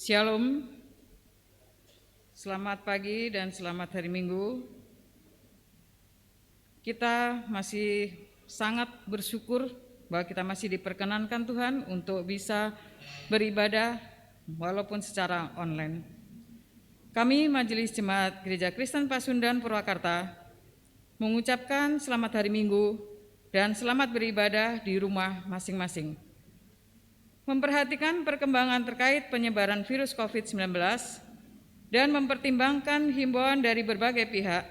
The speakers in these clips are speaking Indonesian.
Shalom, selamat pagi dan selamat hari Minggu. Kita masih sangat bersyukur bahwa kita masih diperkenankan Tuhan untuk bisa beribadah walaupun secara online. Kami Majelis Jemaat Gereja Kristen Pasundan Purwakarta mengucapkan selamat hari Minggu dan selamat beribadah di rumah masing-masing. Memperhatikan perkembangan terkait penyebaran virus COVID-19 dan mempertimbangkan himbauan dari berbagai pihak,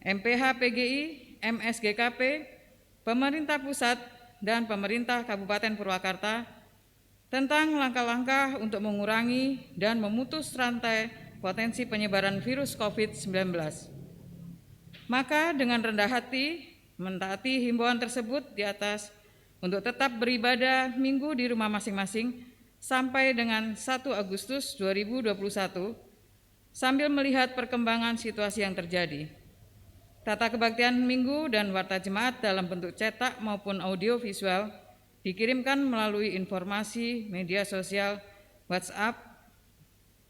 MPH PGI, MSGKP, pemerintah pusat, dan pemerintah Kabupaten Purwakarta tentang langkah-langkah untuk mengurangi dan memutus rantai potensi penyebaran virus COVID-19. Maka dengan rendah hati, mentaati himbauan tersebut di atas untuk tetap beribadah minggu di rumah masing-masing sampai dengan 1 Agustus 2021 sambil melihat perkembangan situasi yang terjadi. Tata kebaktian minggu dan warta jemaat dalam bentuk cetak maupun audio visual dikirimkan melalui informasi media sosial WhatsApp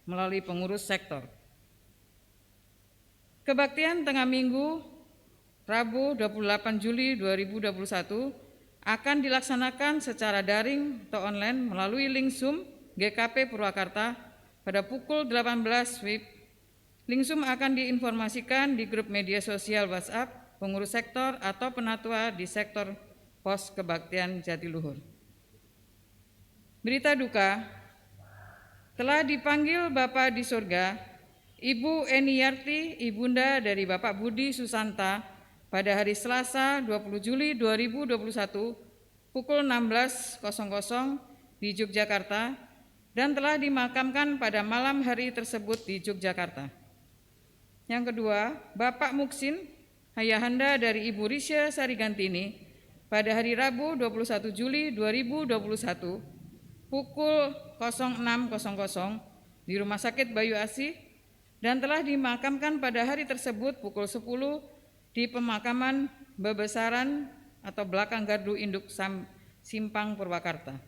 melalui pengurus sektor. Kebaktian tengah minggu Rabu 28 Juli 2021 akan dilaksanakan secara daring atau online melalui link Zoom GKP Purwakarta pada pukul 18 WIB. Link Zoom akan diinformasikan di grup media sosial WhatsApp pengurus sektor atau penatua di sektor pos kebaktian Jatiluhur. Berita duka, telah dipanggil Bapa di surga, Ibu Eni Yarti, ibunda dari Bapak Budi Susanta, pada hari Selasa 20 Juli 2021 pukul 16.00 di Yogyakarta dan telah dimakamkan pada malam hari tersebut di Yogyakarta. Yang kedua, Bapak Muksin, ayahanda dari Ibu Risya Sarigantini, pada hari Rabu 21 Juli 2021 pukul 06.00 di Rumah Sakit Bayu Asih dan telah dimakamkan pada hari tersebut pukul 10 di pemakaman Bebesaran atau belakang Gardu Induk Simpang Purwakarta.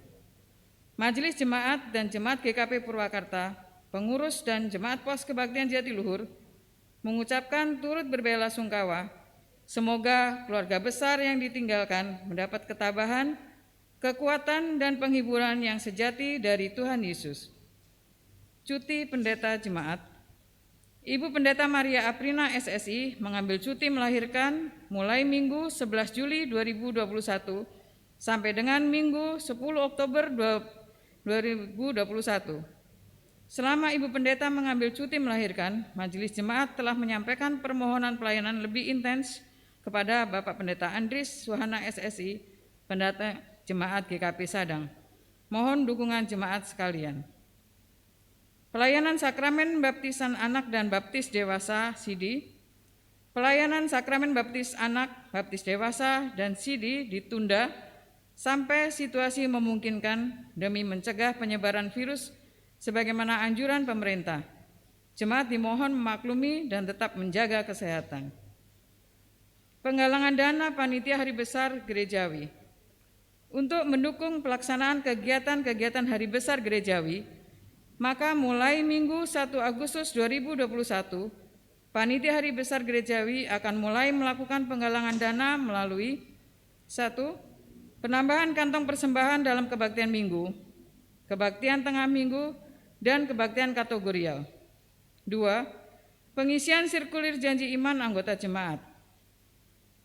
Majelis Jemaat dan Jemaat GKP Purwakarta, pengurus dan Jemaat Pos Kebaktian Jatiluhur mengucapkan turut berbelasungkawa. Semoga keluarga besar yang ditinggalkan mendapat ketabahan, kekuatan dan penghiburan yang sejati dari Tuhan Yesus. Cuti Pendeta Jemaat. Ibu Pendeta Maria Aprina SSI mengambil cuti melahirkan mulai Minggu 11 Juli 2021 sampai dengan Minggu 10 Oktober 2021. Selama Ibu Pendeta mengambil cuti melahirkan, Majelis Jemaat telah menyampaikan permohonan pelayanan lebih intens kepada Bapak Pendeta Andris Suhana SSI, Pendeta Jemaat GKP Sadang. Mohon dukungan jemaat sekalian. Pelayanan Sakramen Baptisan Anak dan Baptis Dewasa (SIDI). Pelayanan Sakramen Baptis Anak, Baptis Dewasa, dan SIDI ditunda sampai situasi memungkinkan demi mencegah penyebaran virus sebagaimana anjuran pemerintah. Jemaat dimohon memaklumi dan tetap menjaga kesehatan. Penggalangan dana Panitia Hari Besar Gerejawi. Untuk mendukung pelaksanaan kegiatan-kegiatan Hari Besar Gerejawi, maka mulai Minggu 1 Agustus 2021, Panitia Hari Besar Gerejawi akan mulai melakukan penggalangan dana melalui 1. Penambahan kantong persembahan dalam kebaktian minggu, kebaktian tengah minggu, dan kebaktian kategorial. 2. Pengisian sirkulir janji iman anggota jemaat.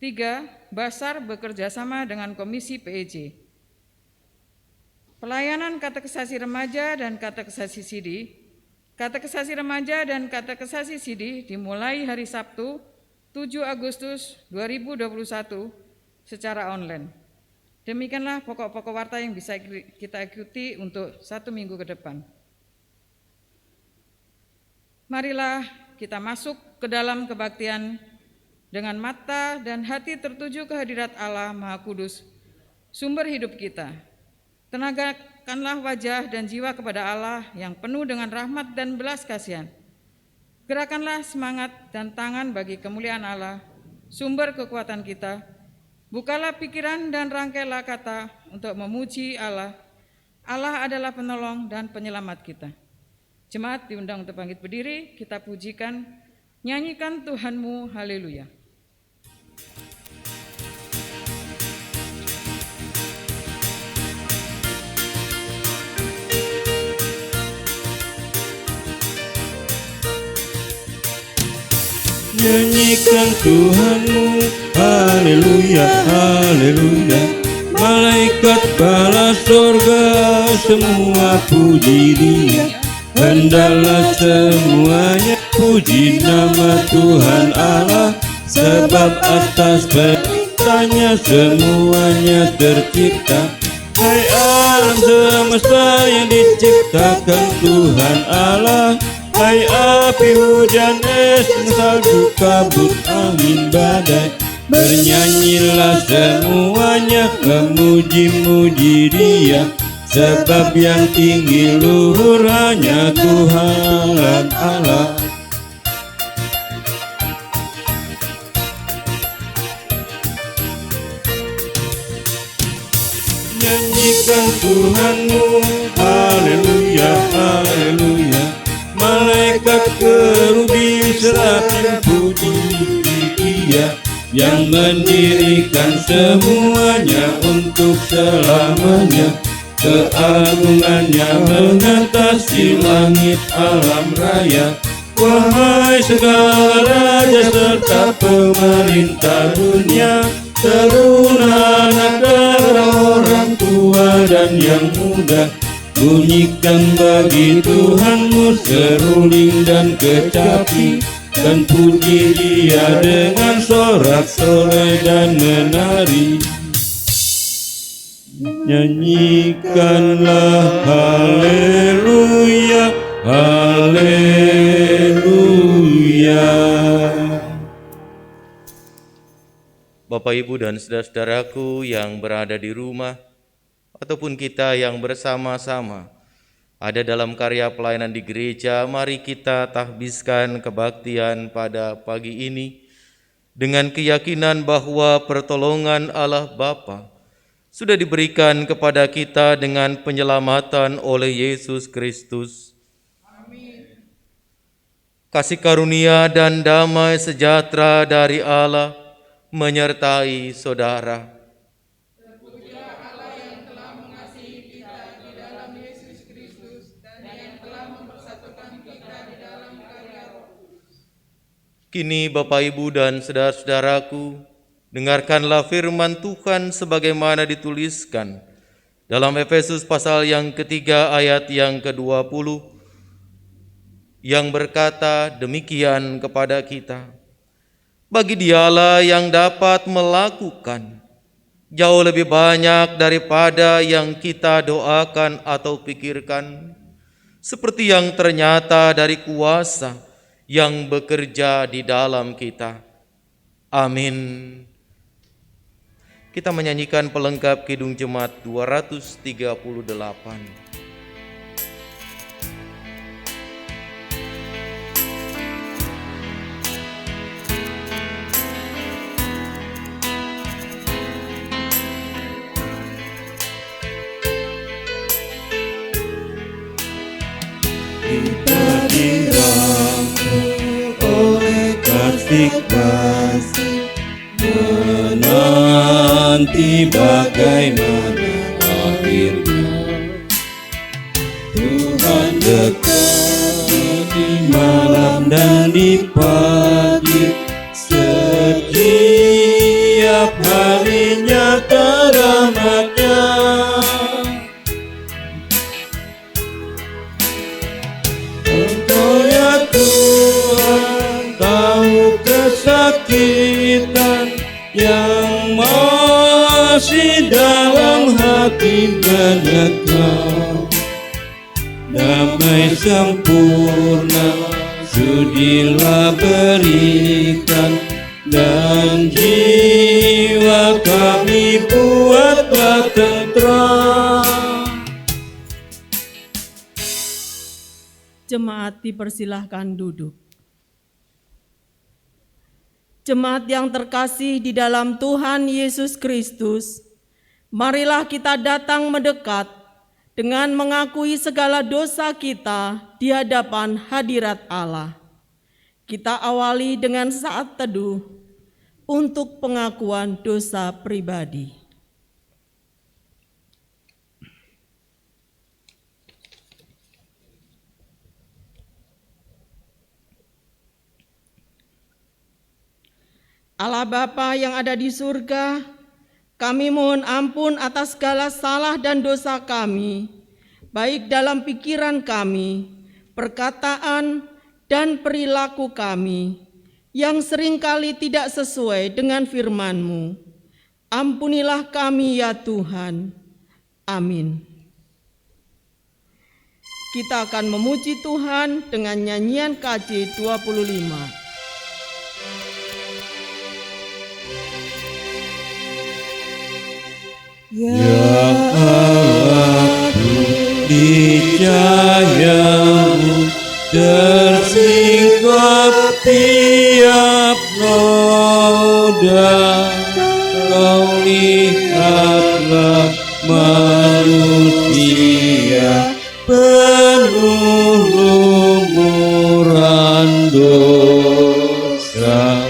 3. Basar bekerjasama dengan Komisi PEJ. Pelayanan katekisasi remaja dan katekisasi SIDI. Katekisasi remaja dan katekisasi SIDI dimulai hari Sabtu 7 Agustus 2021 secara online. Demikianlah pokok-pokok warta yang bisa kita ikuti untuk 1 minggu ke depan. Marilah kita masuk ke dalam kebaktian dengan mata dan hati tertuju ke hadirat Allah Maha Kudus, sumber hidup kita. Tenagakanlah wajah dan jiwa kepada Allah yang penuh dengan rahmat dan belas kasihan. Gerakanlah semangat dan tangan bagi kemuliaan Allah, sumber kekuatan kita. Bukalah pikiran dan rangkailah kata untuk memuji Allah. Allah adalah penolong dan penyelamat kita. Jemaat diundang untuk bangkit berdiri, kita pujikan, nyanyikan Tuhanmu, haleluya. Nyanyikan Tuhanmu, haleluya, haleluya. Malaikat bala sorga semua puji Dia. Hendaklah semuanya puji nama Tuhan Allah, sebab atas perintahnya semuanya tercipta. Hai alam semesta yang diciptakan Tuhan Allah, hai api, hujan, es, salju, kabut, angin, badai, bernyanyilah semuanya, memuji-muji Dia, sebab yang tinggi luhur hanya Tuhan Allah. Nyanyikan Tuhanmu, haleluya, haleluya. Malaikat kerubi serapi puji Dia, yang mendirikan semuanya untuk selamanya. Keagungannya mengatasi langit alam raya. Wahai segala raja serta pemerintah dunia, serulah anak dan orang tua dan yang muda, bunyikan bagi Tuhanmu seruling dan kecapi, dan puji Dia dengan sorak-sorai dan menari. Nyanyikanlah haleluya, haleluya. Bapak, Ibu, dan saudara-saudaraku yang berada di rumah, ataupun kita yang bersama-sama ada dalam karya pelayanan di gereja, mari kita tahbiskan kebaktian pada pagi ini dengan keyakinan bahwa pertolongan Allah Bapa sudah diberikan kepada kita dengan penyelamatan oleh Yesus Kristus. Amin. Kasih karunia dan damai sejahtera dari Allah menyertai saudara. Terpujilah Allah yang telah mengasihi kita di dalam Yesus Kristus dan yang telah mempersatukan kita di dalam karya Roh Kudus. Kini Bapak, Ibu, dan saudara-saudaraku, dengarkanlah firman Tuhan sebagaimana dituliskan dalam Efesus pasal yang ketiga ayat yang ke-20 yang berkata demikian kepada kita. Bagi Dialah yang dapat melakukan jauh lebih banyak daripada yang kita doakan atau pikirkan, seperti yang ternyata dari kuasa yang bekerja di dalam kita. Amin. Kita menyanyikan pelengkap Kidung Jemaat 238. Kita dirangkul oleh kasih menanti bagaimana akhirnya. Tuhan dekat di malam dan di pagi, setiap harinya rahmat-Nya. Engkau ya Tuhan tahu kesakitan yang masih dalam hati menekam. Damai sempurna sudilah berikan, dan jiwa kami buatlah tentram. Jemaat dipersilahkan duduk. Jemaat yang terkasih di dalam Tuhan Yesus Kristus, marilah kita datang mendekat dengan mengakui segala dosa kita di hadapan hadirat Allah. Kita awali dengan saat teduh untuk pengakuan dosa pribadi. Allah Bapa yang ada di surga, kami mohon ampun atas segala salah dan dosa kami, baik dalam pikiran kami, perkataan, dan perilaku kami, yang seringkali tidak sesuai dengan firman-Mu. Ampunilah kami ya Tuhan. Amin. Kita akan memuji Tuhan dengan nyanyian KJ 25. Ya aku nicayamu tersingkap tiap noda. Kau lihatlah manusia penuh lumuran dosa.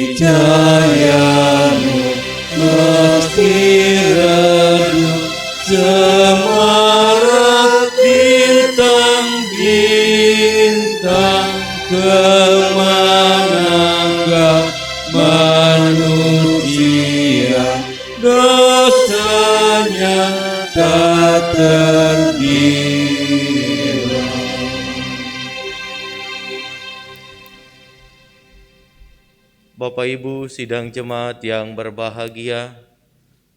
Nicayamu mesti redup semarak bintang-bintang. Kemanakah manusia dosanya tak terkira. Bapak Ibu sidang jemaat yang berbahagia,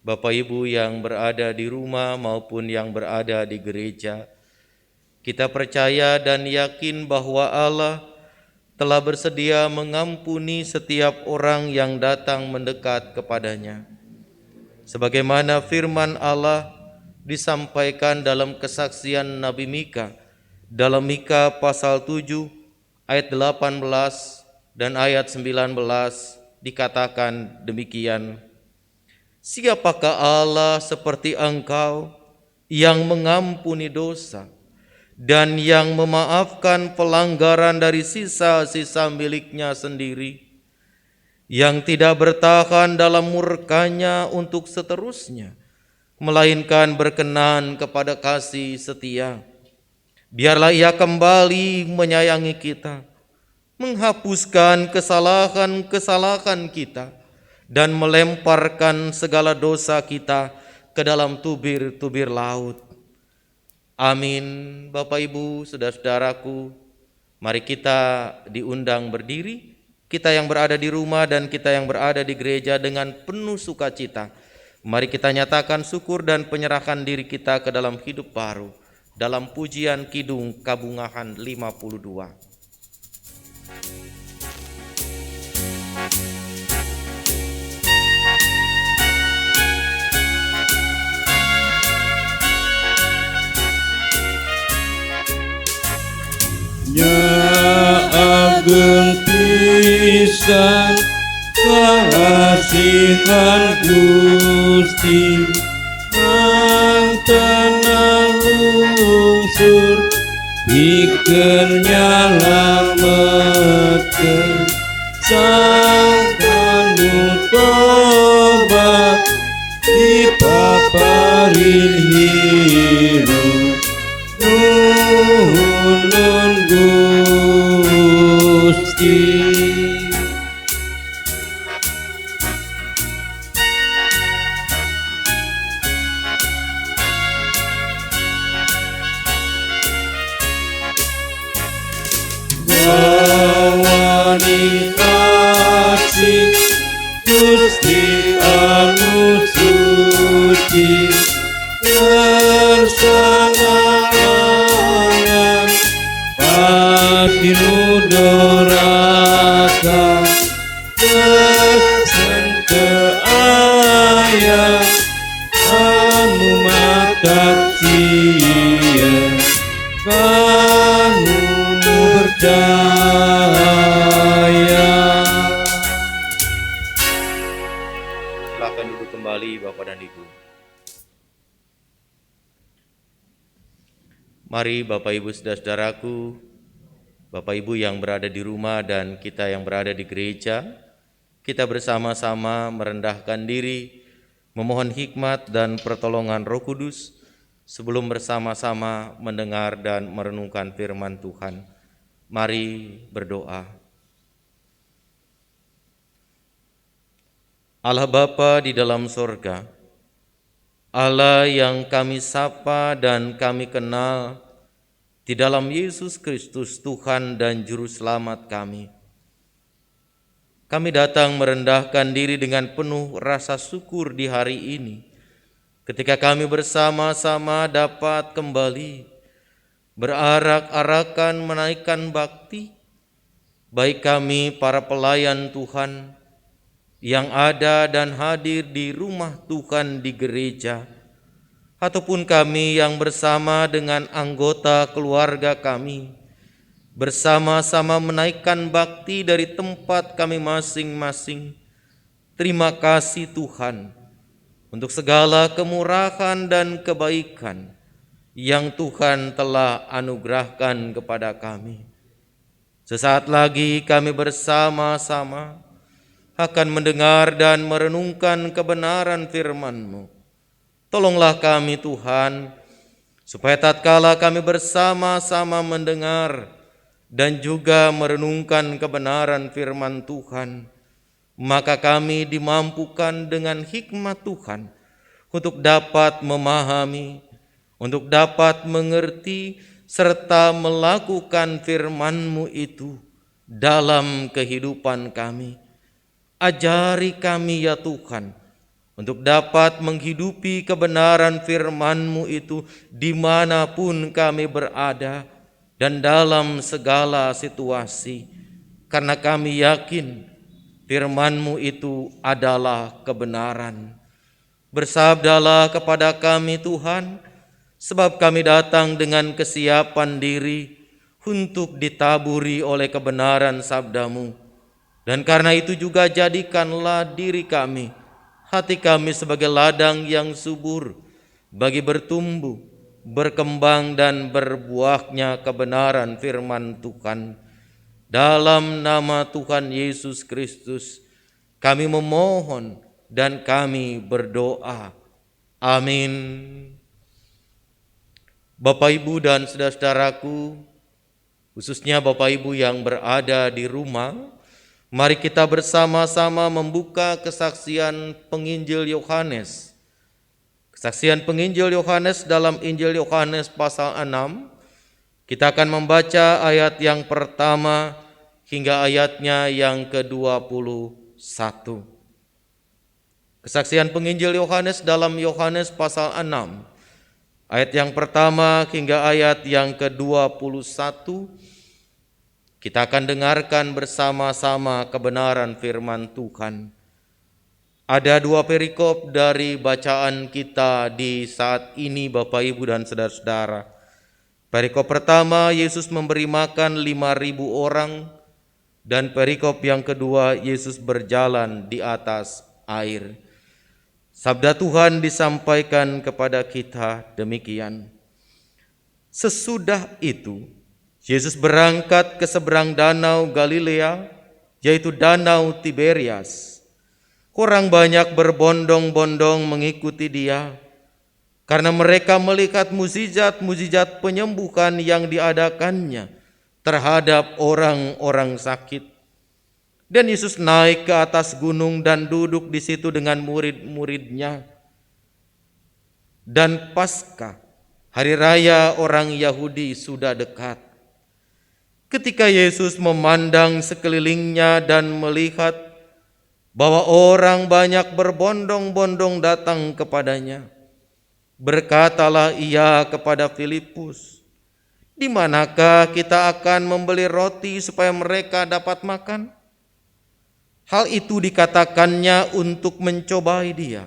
Bapak Ibu yang berada di rumah maupun yang berada di gereja, kita percaya dan yakin bahwa Allah telah bersedia mengampuni setiap orang yang datang mendekat kepadanya. Sebagaimana firman Allah disampaikan dalam kesaksian Nabi Mika, dalam Mika pasal 7 ayat 18 dan ayat 19 dikatakan demikian. Siapakah Allah seperti engkau yang mengampuni dosa dan yang memaafkan pelanggaran dari sisa-sisa miliknya sendiri, yang tidak bertahan dalam murkanya untuk seterusnya, melainkan berkenan kepada kasih setia. Biarlah Ia kembali menyayangi kita, menghapuskan kesalahan-kesalahan kita, dan melemparkan segala dosa kita ke dalam tubir-tubir laut. Amin. Bapak Ibu, saudara-saudaraku, mari kita diundang berdiri, kita yang berada di rumah dan kita yang berada di gereja dengan penuh sukacita. Mari kita nyatakan syukur dan penyerahan diri kita ke dalam hidup baru, dalam pujian Kidung Kabungahan 52. Ya ageng pisan kasihan Gusti, mantenang lungsur pikeun nyalametkeun sang kanu tobat dipaparin hirup. Nuhun Gusti. Bawani kasih Gusti anu suci, kersanaan pati nu doraka, kesan teu aya anu matak sieun kanu percaya. Silakan duduk kembali Bapak dan Ibu. Mari Bapak Ibu saudara-saudaraku, Bapak Ibu yang berada di rumah dan kita yang berada di gereja, kita bersama-sama merendahkan diri, memohon hikmat dan pertolongan Roh Kudus sebelum bersama-sama mendengar dan merenungkan firman Tuhan. Mari berdoa. Allah Bapa di dalam sorga, Allah yang kami sapa dan kami kenal di dalam Yesus Kristus Tuhan dan Juru Selamat kami. Kami datang merendahkan diri dengan penuh rasa syukur di hari ini, ketika kami bersama-sama dapat kembali berarak-arakan menaikkan bakti, baik kami para pelayan Tuhan yang ada dan hadir di rumah Tuhan di gereja, ataupun kami yang bersama dengan anggota keluarga kami, bersama-sama menaikkan bakti dari tempat kami masing-masing. Terima kasih Tuhan untuk segala kemurahan dan kebaikan yang Tuhan telah anugerahkan kepada kami. Sesaat lagi kami bersama-sama akan mendengar dan merenungkan kebenaran firman-Mu. Tolonglah kami Tuhan, supaya tatkala kami bersama-sama mendengar dan juga merenungkan kebenaran firman Tuhan, maka kami dimampukan dengan hikmat Tuhan untuk dapat memahami, untuk dapat mengerti, serta melakukan firman-Mu itu dalam kehidupan kami. Ajari kami ya Tuhan, untuk dapat menghidupi kebenaran firman-Mu itu dimanapun kami berada dan dalam segala situasi, karena kami yakin firman-Mu itu adalah kebenaran. Bersabdalah kepada kami Tuhan, sebab kami datang dengan kesiapan diri untuk ditaburi oleh kebenaran sabda-Mu. Dan karena itu juga jadikanlah diri kami, hati kami sebagai ladang yang subur bagi bertumbuh, berkembang dan berbuahnya kebenaran firman Tuhan. Dalam nama Tuhan Yesus Kristus kami memohon dan kami berdoa. Amin. Bapak Ibu dan saudara-saudaraku, khususnya Bapak Ibu yang berada di rumah, mari kita bersama-sama membuka kesaksian penginjil Yohanes. Kesaksian penginjil Yohanes dalam Injil Yohanes pasal 6. Kita akan membaca ayat yang pertama hingga ayatnya yang ke-21. Kesaksian penginjil Yohanes dalam Yohanes pasal 6. Ayat yang pertama hingga ayat yang ke-21. Kita akan dengarkan bersama-sama kebenaran firman Tuhan. Ada dua perikop dari bacaan kita di saat ini Bapak Ibu dan saudara-saudara. Perikop pertama, Yesus memberi makan 5.000 orang. Dan perikop yang kedua, Yesus berjalan di atas air. Sabda Tuhan disampaikan kepada kita demikian. Sesudah itu, Yesus berangkat ke seberang danau Galilea, yaitu danau Tiberias. Orang banyak berbondong-bondong mengikuti Dia, karena mereka melihat mukjizat-mukjizat penyembuhan yang diadakannya terhadap orang-orang sakit. Dan Yesus naik ke atas gunung dan duduk di situ dengan murid-muridnya. Dan Paskah, hari raya orang Yahudi, sudah dekat. Ketika Yesus memandang sekelilingnya dan melihat bahwa orang banyak berbondong-bondong datang kepadanya, berkatalah Ia kepada Filipus, "Di manakah kita akan membeli roti supaya mereka dapat makan?" Hal itu dikatakannya untuk mencobai Dia,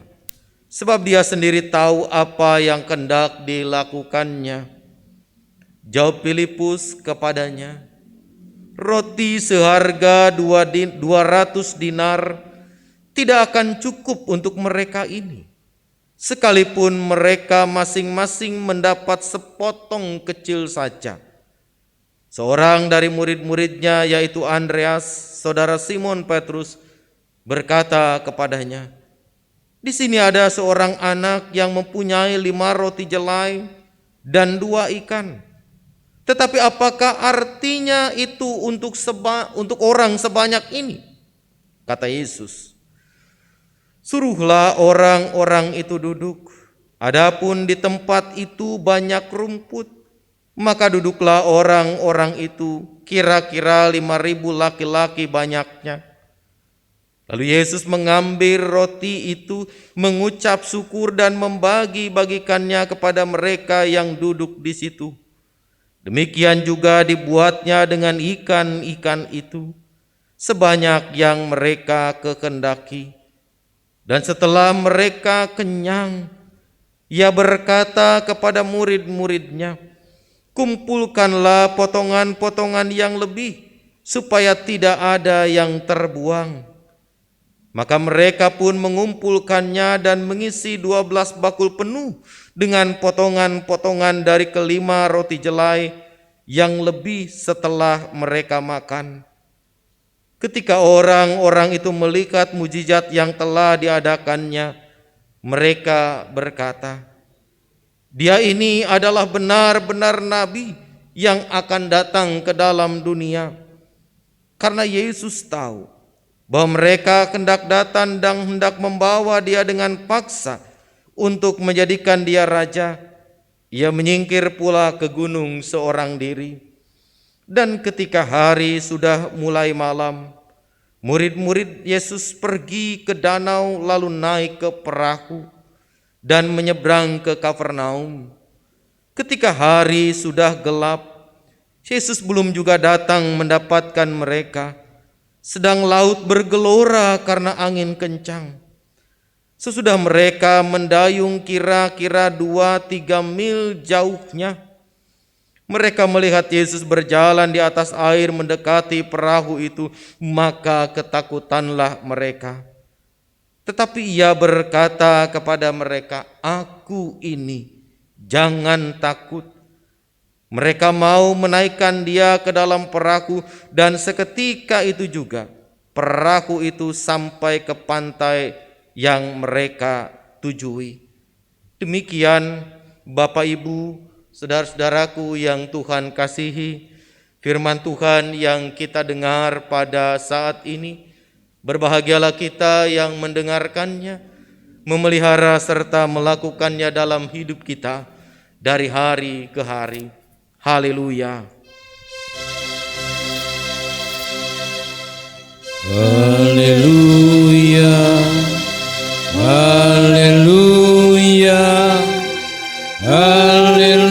sebab Dia sendiri tahu apa yang hendak dilakukannya. Jawab Filipus kepadanya, "Roti seharga 200 dinar tidak akan cukup untuk mereka ini. Sekalipun mereka masing-masing mendapat sepotong kecil saja. Seorang dari murid-muridnya, yaitu Andreas, saudara Simon Petrus, berkata kepadanya, "Di sini ada seorang anak yang mempunyai 5 roti jelai dan 2 ikan. Tetapi apakah artinya itu untuk orang sebanyak ini?" Kata Yesus, "Suruhlah orang-orang itu duduk. Adapun di tempat itu banyak rumput, maka duduklah orang-orang itu, kira-kira 5.000 laki-laki banyaknya." Lalu Yesus mengambil roti itu, mengucap syukur dan membagi-bagikannya kepada mereka yang duduk di situ. Demikian juga dibuatnya dengan ikan-ikan itu, sebanyak yang mereka kehendaki. Dan setelah mereka kenyang, Ia berkata kepada murid-muridnya, "Kumpulkanlah potongan-potongan yang lebih, supaya tidak ada yang terbuang." Maka mereka pun mengumpulkannya dan mengisi 12 bakul penuh dengan potongan-potongan dari ke-5 roti jelai yang lebih setelah mereka makan. Ketika orang-orang itu melihat mujizat yang telah diadakannya, mereka berkata, "Dia ini adalah benar-benar nabi yang akan datang ke dalam dunia." Karena Yesus tahu bahwa mereka hendak datang dan hendak membawa Dia dengan paksa untuk menjadikan Dia raja, Ia menyingkir pula ke gunung seorang diri. Dan ketika hari sudah mulai malam, murid-murid Yesus pergi ke danau lalu naik ke perahu dan menyeberang ke Kapernaum. Ketika hari sudah gelap, Yesus belum juga datang mendapatkan mereka, sedang laut bergelora karena angin kencang. Sesudah mereka mendayung kira-kira 2-3 mil jauhnya, mereka melihat Yesus berjalan di atas air mendekati perahu itu, maka ketakutanlah mereka. Tetapi Ia berkata kepada mereka, "Aku ini, jangan takut." Mereka mau menaikkan Dia ke dalam perahu, dan seketika itu juga perahu itu sampai ke pantai yang mereka tujui. Demikian Bapak Ibu, saudara-saudaraku yang Tuhan kasihi, firman Tuhan yang kita dengar pada saat ini. Berbahagialah kita yang mendengarkannya, memelihara serta melakukannya dalam hidup kita dari hari ke hari. Haleluya. Haleluya, haleluya, haleluya.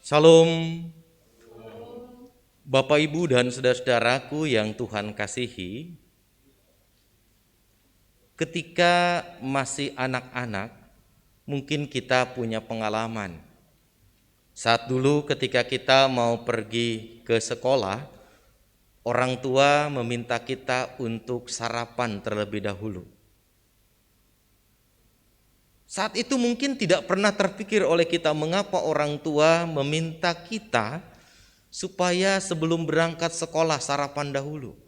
Salam Bapak Ibu dan saudara-saudaraku yang Tuhan kasihi. Ketika masih anak-anak, mungkin kita punya pengalaman. Saat dulu ketika kita mau pergi ke sekolah, orang tua meminta kita untuk sarapan terlebih dahulu. Saat itu mungkin tidak pernah terpikir oleh kita mengapa orang tua meminta kita supaya sebelum berangkat sekolah sarapan dahulu.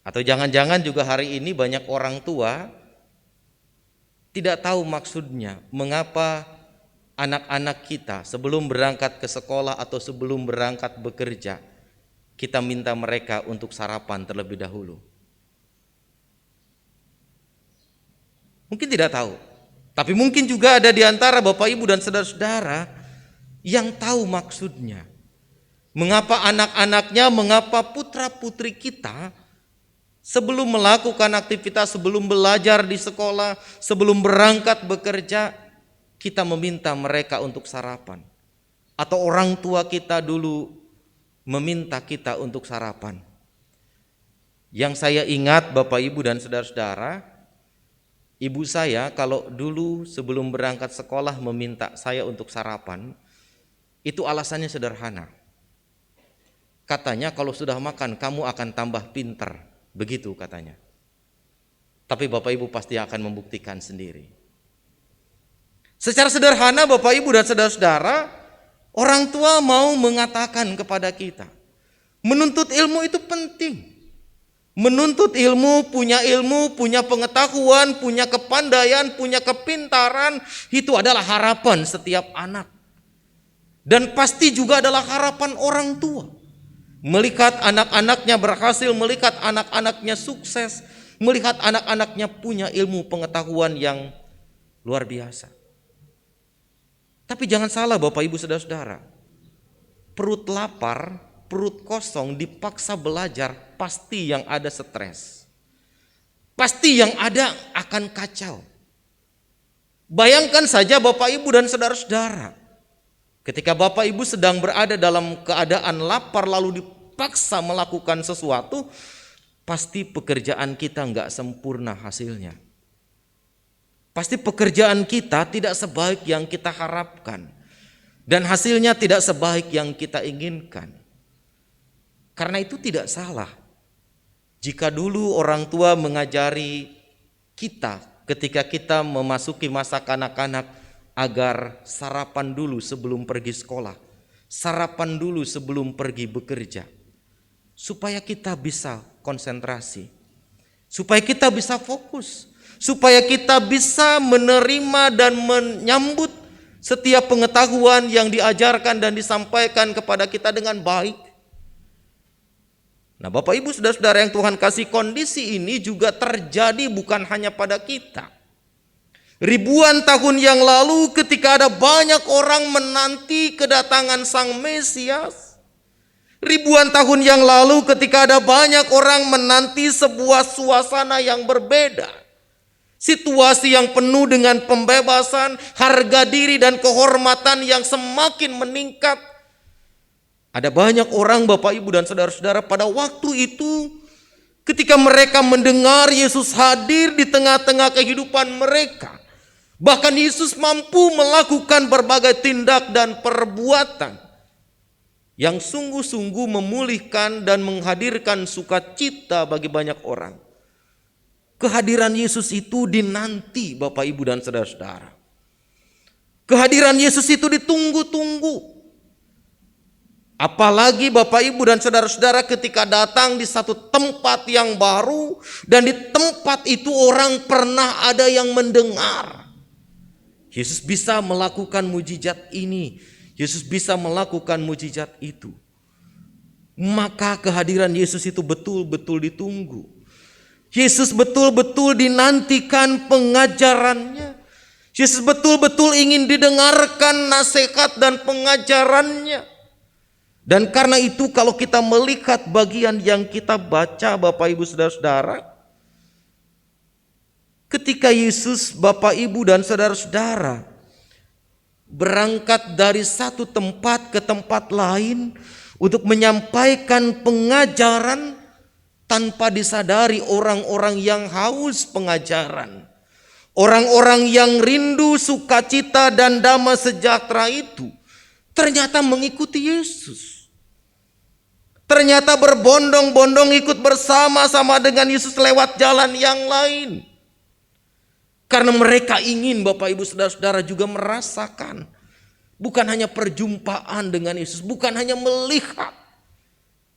Atau jangan-jangan juga hari ini banyak orang tua tidak tahu maksudnya mengapa anak-anak kita sebelum berangkat ke sekolah atau sebelum berangkat bekerja, kita minta mereka untuk sarapan terlebih dahulu. Mungkin tidak tahu, tapi mungkin juga ada di antara Bapak Ibu dan saudara-saudara yang tahu maksudnya. Mengapa anak-anaknya, mengapa putra-putri kita sebelum melakukan aktivitas, sebelum belajar di sekolah, sebelum berangkat bekerja, kita meminta mereka untuk sarapan. Atau orang tua kita dulu meminta kita untuk sarapan. Yang saya ingat Bapak Ibu dan saudara-saudara, ibu saya kalau dulu sebelum berangkat sekolah meminta saya untuk sarapan, Itu alasannya sederhana. Katanya kalau sudah makan kamu akan tambah pinter. Begitu katanya. Tapi Bapak Ibu pasti akan membuktikan sendiri. Secara sederhana Bapak Ibu dan saudara-saudara, orang tua mau mengatakan kepada kita, menuntut ilmu itu penting. Menuntut ilmu, punya pengetahuan, punya kepandaian, punya kepintaran, itu adalah harapan setiap anak. Dan pasti juga adalah harapan orang tua. Melihat anak-anaknya berhasil, melihat anak-anaknya sukses, melihat anak-anaknya punya ilmu pengetahuan yang luar biasa. Tapi jangan salah Bapak Ibu saudara-saudara. Perut lapar, perut kosong dipaksa belajar, pasti yang ada stres. Pasti yang ada akan kacau. Bayangkan saja Bapak Ibu dan saudara-saudara. Ketika Bapak Ibu sedang berada dalam keadaan lapar lalu dipaksa melakukan sesuatu, pasti pekerjaan kita nggak sempurna hasilnya. Pasti pekerjaan kita tidak sebaik yang kita harapkan. Dan hasilnya tidak sebaik yang kita inginkan. Karena itu tidak salah. Jika dulu orang tua mengajari kita ketika kita memasuki masa kanak-kanak agar sarapan dulu sebelum pergi sekolah. Sarapan dulu sebelum pergi bekerja. Supaya kita bisa konsentrasi. Supaya kita bisa fokus. Supaya kita bisa menerima dan menyambut setiap pengetahuan yang diajarkan dan disampaikan kepada kita dengan baik. Nah Bapak Ibu saudara-saudara yang Tuhan kasih, kondisi ini juga terjadi bukan hanya pada kita. Ribuan tahun yang lalu ketika ada banyak orang menanti kedatangan Sang Mesias. Ribuan tahun yang lalu ketika ada banyak orang menanti sebuah suasana yang berbeda. Situasi yang penuh dengan pembebasan, harga diri dan kehormatan yang semakin meningkat. Ada banyak orang Bapak Ibu dan saudara-saudara pada waktu itu ketika mereka mendengar Yesus hadir di tengah-tengah kehidupan mereka. Bahkan Yesus mampu melakukan berbagai tindak dan perbuatan yang sungguh-sungguh memulihkan dan menghadirkan sukacita bagi banyak orang. Kehadiran Yesus itu dinanti Bapak Ibu dan saudara-saudara. Kehadiran Yesus itu ditunggu-tunggu. Apalagi Bapak Ibu dan saudara-saudara ketika datang di satu tempat yang baru. Dan di tempat itu orang pernah ada yang mendengar Yesus bisa melakukan mujizat ini. Yesus bisa melakukan mujizat itu. Maka kehadiran Yesus itu betul-betul ditunggu. Yesus betul-betul dinantikan pengajarannya. Yesus betul-betul ingin didengarkan nasihat dan pengajarannya. Dan karena itu kalau kita melihat bagian yang kita baca Bapak Ibu saudara-saudara, ketika Yesus Bapak Ibu dan saudara-saudara berangkat dari satu tempat ke tempat lain untuk menyampaikan pengajaran, tanpa disadari orang-orang yang haus pengajaran, orang-orang yang rindu sukacita dan damai sejahtera itu ternyata mengikuti Yesus. Ternyata berbondong-bondong ikut bersama-sama dengan Yesus lewat jalan yang lain. Karena mereka ingin Bapak Ibu saudara-saudara juga merasakan. Bukan hanya perjumpaan dengan Yesus, bukan hanya melihat.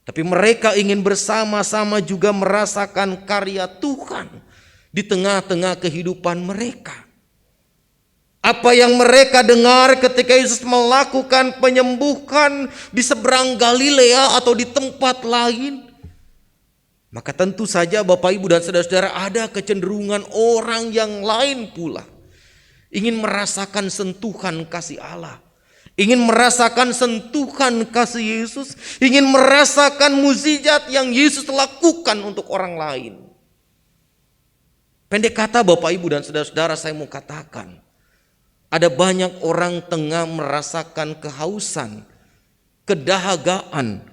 Tapi mereka ingin bersama-sama juga merasakan karya Tuhan di tengah-tengah kehidupan mereka. Apa yang mereka dengar ketika Yesus melakukan penyembuhan di seberang Galilea atau di tempat lain, maka tentu saja Bapak Ibu dan saudara-saudara ada kecenderungan orang yang lain pula ingin merasakan sentuhan kasih Allah, ingin merasakan sentuhan kasih Yesus, ingin merasakan mukjizat yang Yesus lakukan untuk orang lain. Pendek kata Bapak Ibu dan saudara-saudara, saya mau katakan, ada banyak orang tengah merasakan kehausan, kedahagaan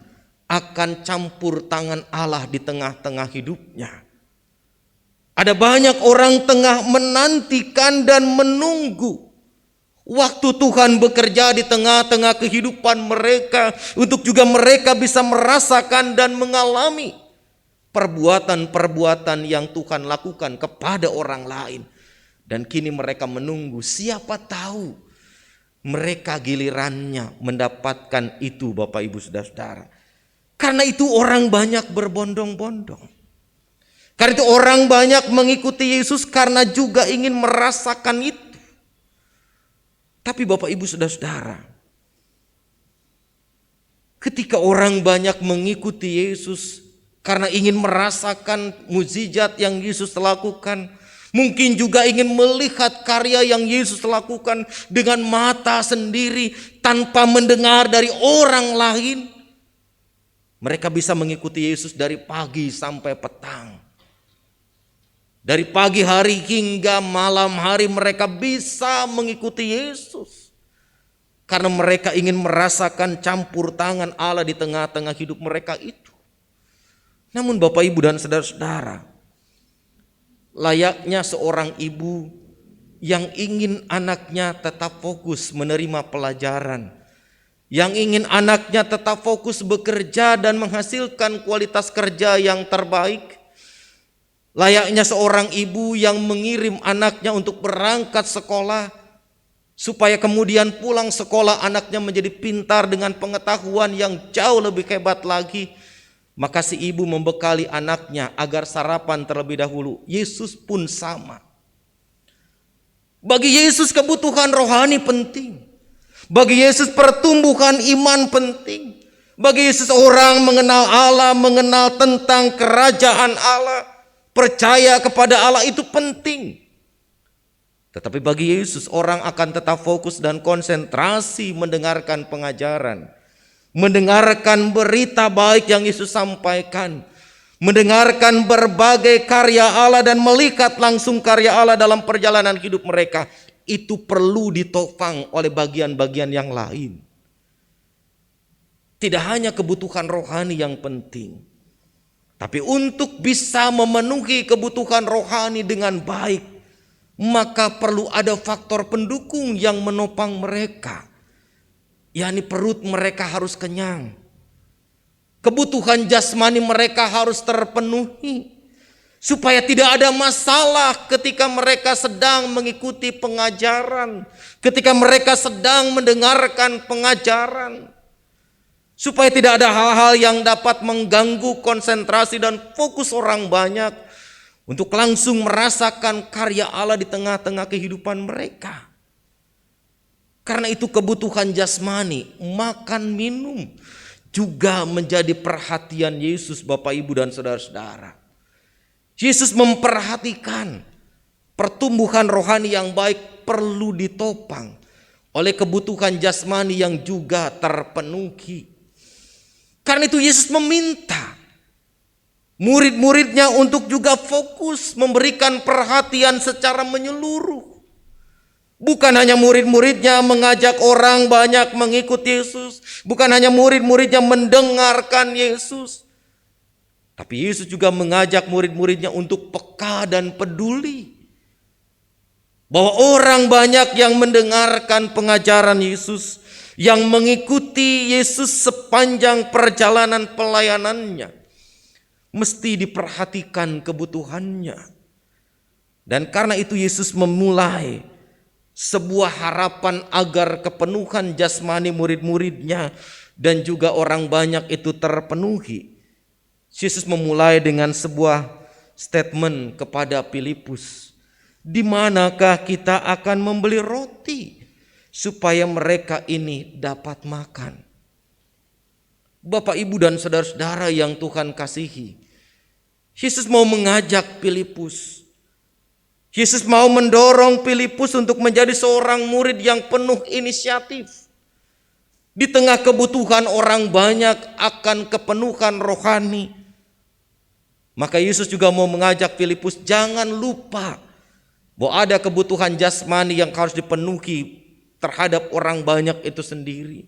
akan campur tangan Allah di tengah-tengah hidupnya. Ada banyak orang tengah menantikan dan menunggu Waktu Tuhan bekerja di tengah-tengah kehidupan mereka, untuk juga mereka bisa merasakan dan mengalami perbuatan-perbuatan yang Tuhan lakukan kepada orang lain. Dan kini mereka menunggu, siapa tahu mereka gilirannya mendapatkan itu, Bapak Ibu Saudara-saudara. Karena itu orang banyak berbondong-bondong. Karena itu orang banyak mengikuti Yesus karena juga ingin merasakan itu. Tapi Bapak Ibu Saudara-saudara, ketika orang banyak mengikuti Yesus karena ingin merasakan mukjizat yang Yesus lakukan, mungkin juga ingin melihat karya yang Yesus lakukan dengan mata sendiri tanpa mendengar dari orang lain, mereka bisa mengikuti Yesus dari pagi sampai petang. Dari pagi hari hingga malam hari mereka bisa mengikuti Yesus. Karena mereka ingin merasakan campur tangan Allah di tengah-tengah hidup mereka itu. Namun Bapak Ibu dan saudara-saudara, layaknya seorang ibu yang ingin anaknya tetap fokus menerima pelajaran, yang ingin anaknya tetap fokus bekerja dan menghasilkan kualitas kerja yang terbaik, layaknya seorang ibu yang mengirim anaknya untuk berangkat sekolah, supaya kemudian pulang sekolah anaknya menjadi pintar dengan pengetahuan yang jauh lebih hebat lagi, maka si ibu membekali anaknya agar sarapan terlebih dahulu. Yesus pun sama. Bagi Yesus kebutuhan rohani penting. Bagi Yesus pertumbuhan iman penting. Bagi Yesus orang mengenal Allah, mengenal tentang kerajaan Allah, percaya kepada Allah itu penting. Tetapi bagi Yesus orang akan tetap fokus dan konsentrasi mendengarkan pengajaran, mendengarkan berita baik yang Yesus sampaikan, mendengarkan berbagai karya Allah dan melihat langsung karya Allah dalam perjalanan hidup mereka. Itu perlu ditopang oleh bagian-bagian yang lain. Tidak hanya kebutuhan rohani yang penting, tapi untuk bisa memenuhi kebutuhan rohani dengan baik, maka perlu ada faktor pendukung yang menopang mereka. yakni perut mereka harus kenyang. Kebutuhan jasmani mereka harus terpenuhi. Supaya tidak ada masalah ketika mereka sedang mengikuti pengajaran, ketika mereka sedang mendengarkan pengajaran. Supaya tidak ada hal-hal yang dapat mengganggu konsentrasi dan fokus orang banyak untuk langsung merasakan karya Allah di tengah-tengah kehidupan mereka. Karena itu kebutuhan jasmani, makan, minum juga menjadi perhatian Yesus, Bapak, Ibu, dan saudara-saudara. Yesus memperhatikan pertumbuhan rohani yang baik perlu ditopang oleh kebutuhan jasmani yang juga terpenuhi. Karena itu Yesus meminta murid-muridnya untuk juga fokus memberikan perhatian secara menyeluruh. Bukan hanya murid-muridnya mengajak orang banyak mengikuti Yesus, bukan hanya murid-muridnya mendengarkan Yesus, tapi Yesus juga mengajak murid-muridnya untuk peka dan peduli. Bahwa orang banyak yang mendengarkan pengajaran Yesus, yang mengikuti Yesus sepanjang perjalanan pelayanannya, mesti diperhatikan kebutuhannya. Dan karena itu Yesus memulai sebuah harapan agar kepenuhan jasmani murid-muridnya dan juga orang banyak itu terpenuhi. Yesus memulai dengan sebuah statement kepada Filipus. Di manakah kita akan membeli roti supaya mereka ini dapat makan? Bapak, Ibu, dan saudara-saudara yang Tuhan kasihi, Yesus mau mengajak Filipus. Yesus mau mendorong Filipus untuk menjadi seorang murid yang penuh inisiatif. Di tengah kebutuhan orang banyak akan kepenuhan rohani, maka Yesus juga mau mengajak Filipus jangan lupa bahwa ada kebutuhan jasmani yang harus dipenuhi terhadap orang banyak itu sendiri.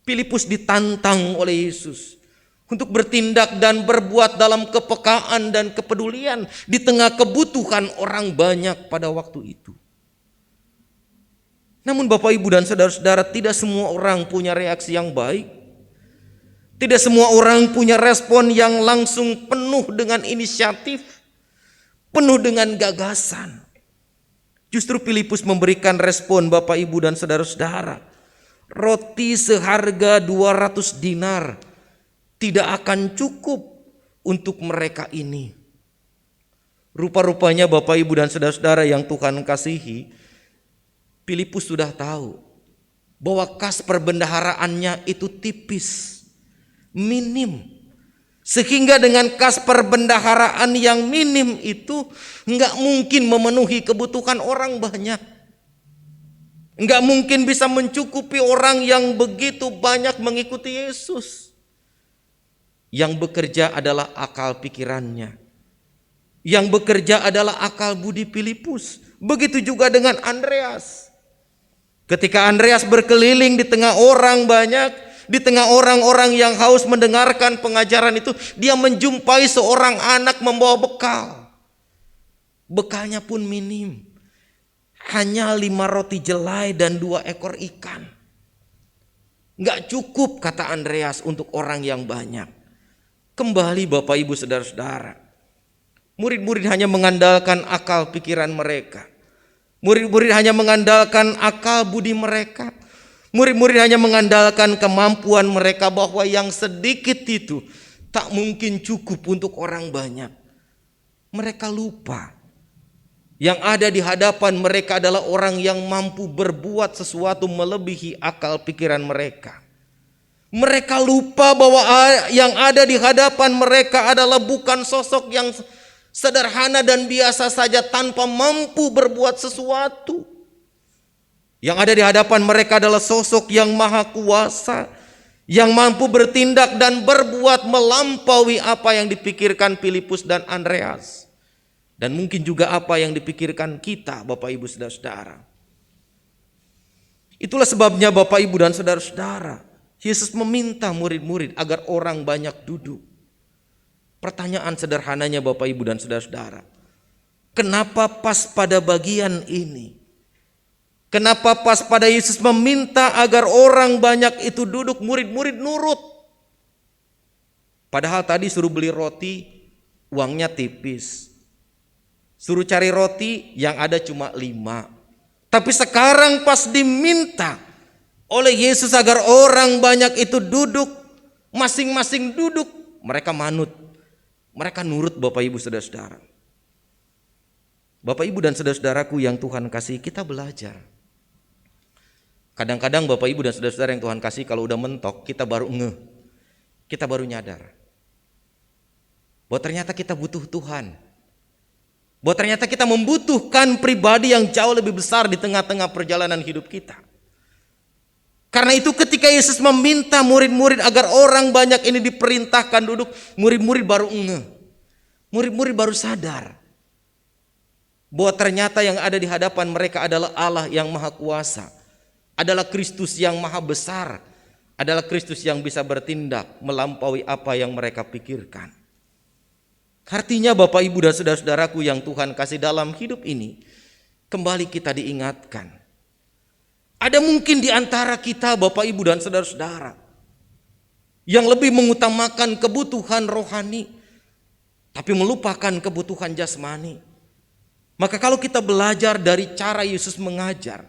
Filipus ditantang oleh Yesus untuk bertindak dan berbuat dalam kepekaan dan kepedulian di tengah kebutuhan orang banyak pada waktu itu. Namun Bapak Ibu dan saudara-saudara, tidak semua orang punya reaksi yang baik. Tidak semua orang punya respon yang langsung penuh dengan inisiatif, penuh dengan gagasan. Justru Filipus memberikan respon Bapak Ibu dan saudara-saudara. Roti seharga 200 dinar tidak akan cukup untuk mereka ini. Rupa-rupanya Bapak Ibu dan saudara-saudara yang Tuhan kasihi, Filipus sudah tahu bahwa kas perbendaharaannya itu tipis, minim. Sehingga dengan kas perbendaharaan yang minim itu enggak mungkin memenuhi kebutuhan orang banyak. Enggak mungkin bisa mencukupi orang yang begitu banyak mengikuti Yesus. Yang bekerja adalah akal pikirannya. Yang bekerja adalah akal budi Filipus. Begitu juga dengan Andreas. Ketika Andreas berkeliling di tengah orang banyak, di tengah orang-orang yang haus mendengarkan pengajaran itu, dia menjumpai seorang anak membawa bekal. Bekalnya pun minim. Hanya 5 roti jelai dan 2 ekor ikan. Enggak cukup, kata Andreas, untuk orang yang banyak. Kembali Bapak Ibu saudara-saudara, murid-murid hanya mengandalkan akal pikiran mereka. Murid-murid hanya mengandalkan akal budi mereka. Murid-murid hanya mengandalkan kemampuan mereka bahwa yang sedikit itu tak mungkin cukup untuk orang banyak. Mereka lupa yang ada di hadapan mereka adalah orang yang mampu berbuat sesuatu melebihi akal pikiran mereka. Mereka lupa bahwa yang ada di hadapan mereka adalah bukan sosok yang sederhana dan biasa saja tanpa mampu berbuat sesuatu. Yang ada di hadapan mereka adalah sosok yang maha kuasa, yang mampu bertindak dan berbuat melampaui apa yang dipikirkan Filipus dan Andreas. Dan mungkin juga apa yang dipikirkan kita, Bapak Ibu saudara-saudara. Itulah sebabnya Bapak Ibu dan saudara-saudara, Yesus meminta murid-murid agar orang banyak duduk. Pertanyaan sederhananya Bapak Ibu dan saudara-saudara, kenapa pas pada bagian ini? Kenapa pas pada Yesus meminta agar orang banyak itu duduk, murid-murid nurut? Padahal tadi suruh beli roti, uangnya tipis. Suruh cari roti, yang ada cuma 5. Tapi sekarang pas diminta oleh Yesus agar orang banyak itu duduk, masing-masing duduk, mereka manut. Mereka nurut Bapak Ibu saudara-saudara. Bapak Ibu dan saudara-saudaraku yang Tuhan kasih, kita belajar. Kadang-kadang Bapak Ibu dan saudara-saudara yang Tuhan kasih, kalau udah mentok kita baru ngeh. Kita baru nyadar bahwa ternyata kita butuh Tuhan. Bahwa ternyata kita membutuhkan pribadi yang jauh lebih besar di tengah-tengah perjalanan hidup kita. Karena itu ketika Yesus meminta murid-murid agar orang banyak ini diperintahkan duduk, murid-murid baru ngeh. Murid-murid baru sadar bahwa ternyata yang ada di hadapan mereka adalah Allah yang maha kuasa, adalah Kristus yang maha besar, adalah Kristus yang bisa bertindak melampaui apa yang mereka pikirkan. Artinya Bapak Ibu dan saudara-saudaraku yang Tuhan kasih dalam hidup ini, kembali kita diingatkan. Ada mungkin di antara kita Bapak Ibu dan saudara-saudara yang lebih mengutamakan kebutuhan rohani tapi melupakan kebutuhan jasmani. Maka kalau kita belajar dari cara Yesus mengajar,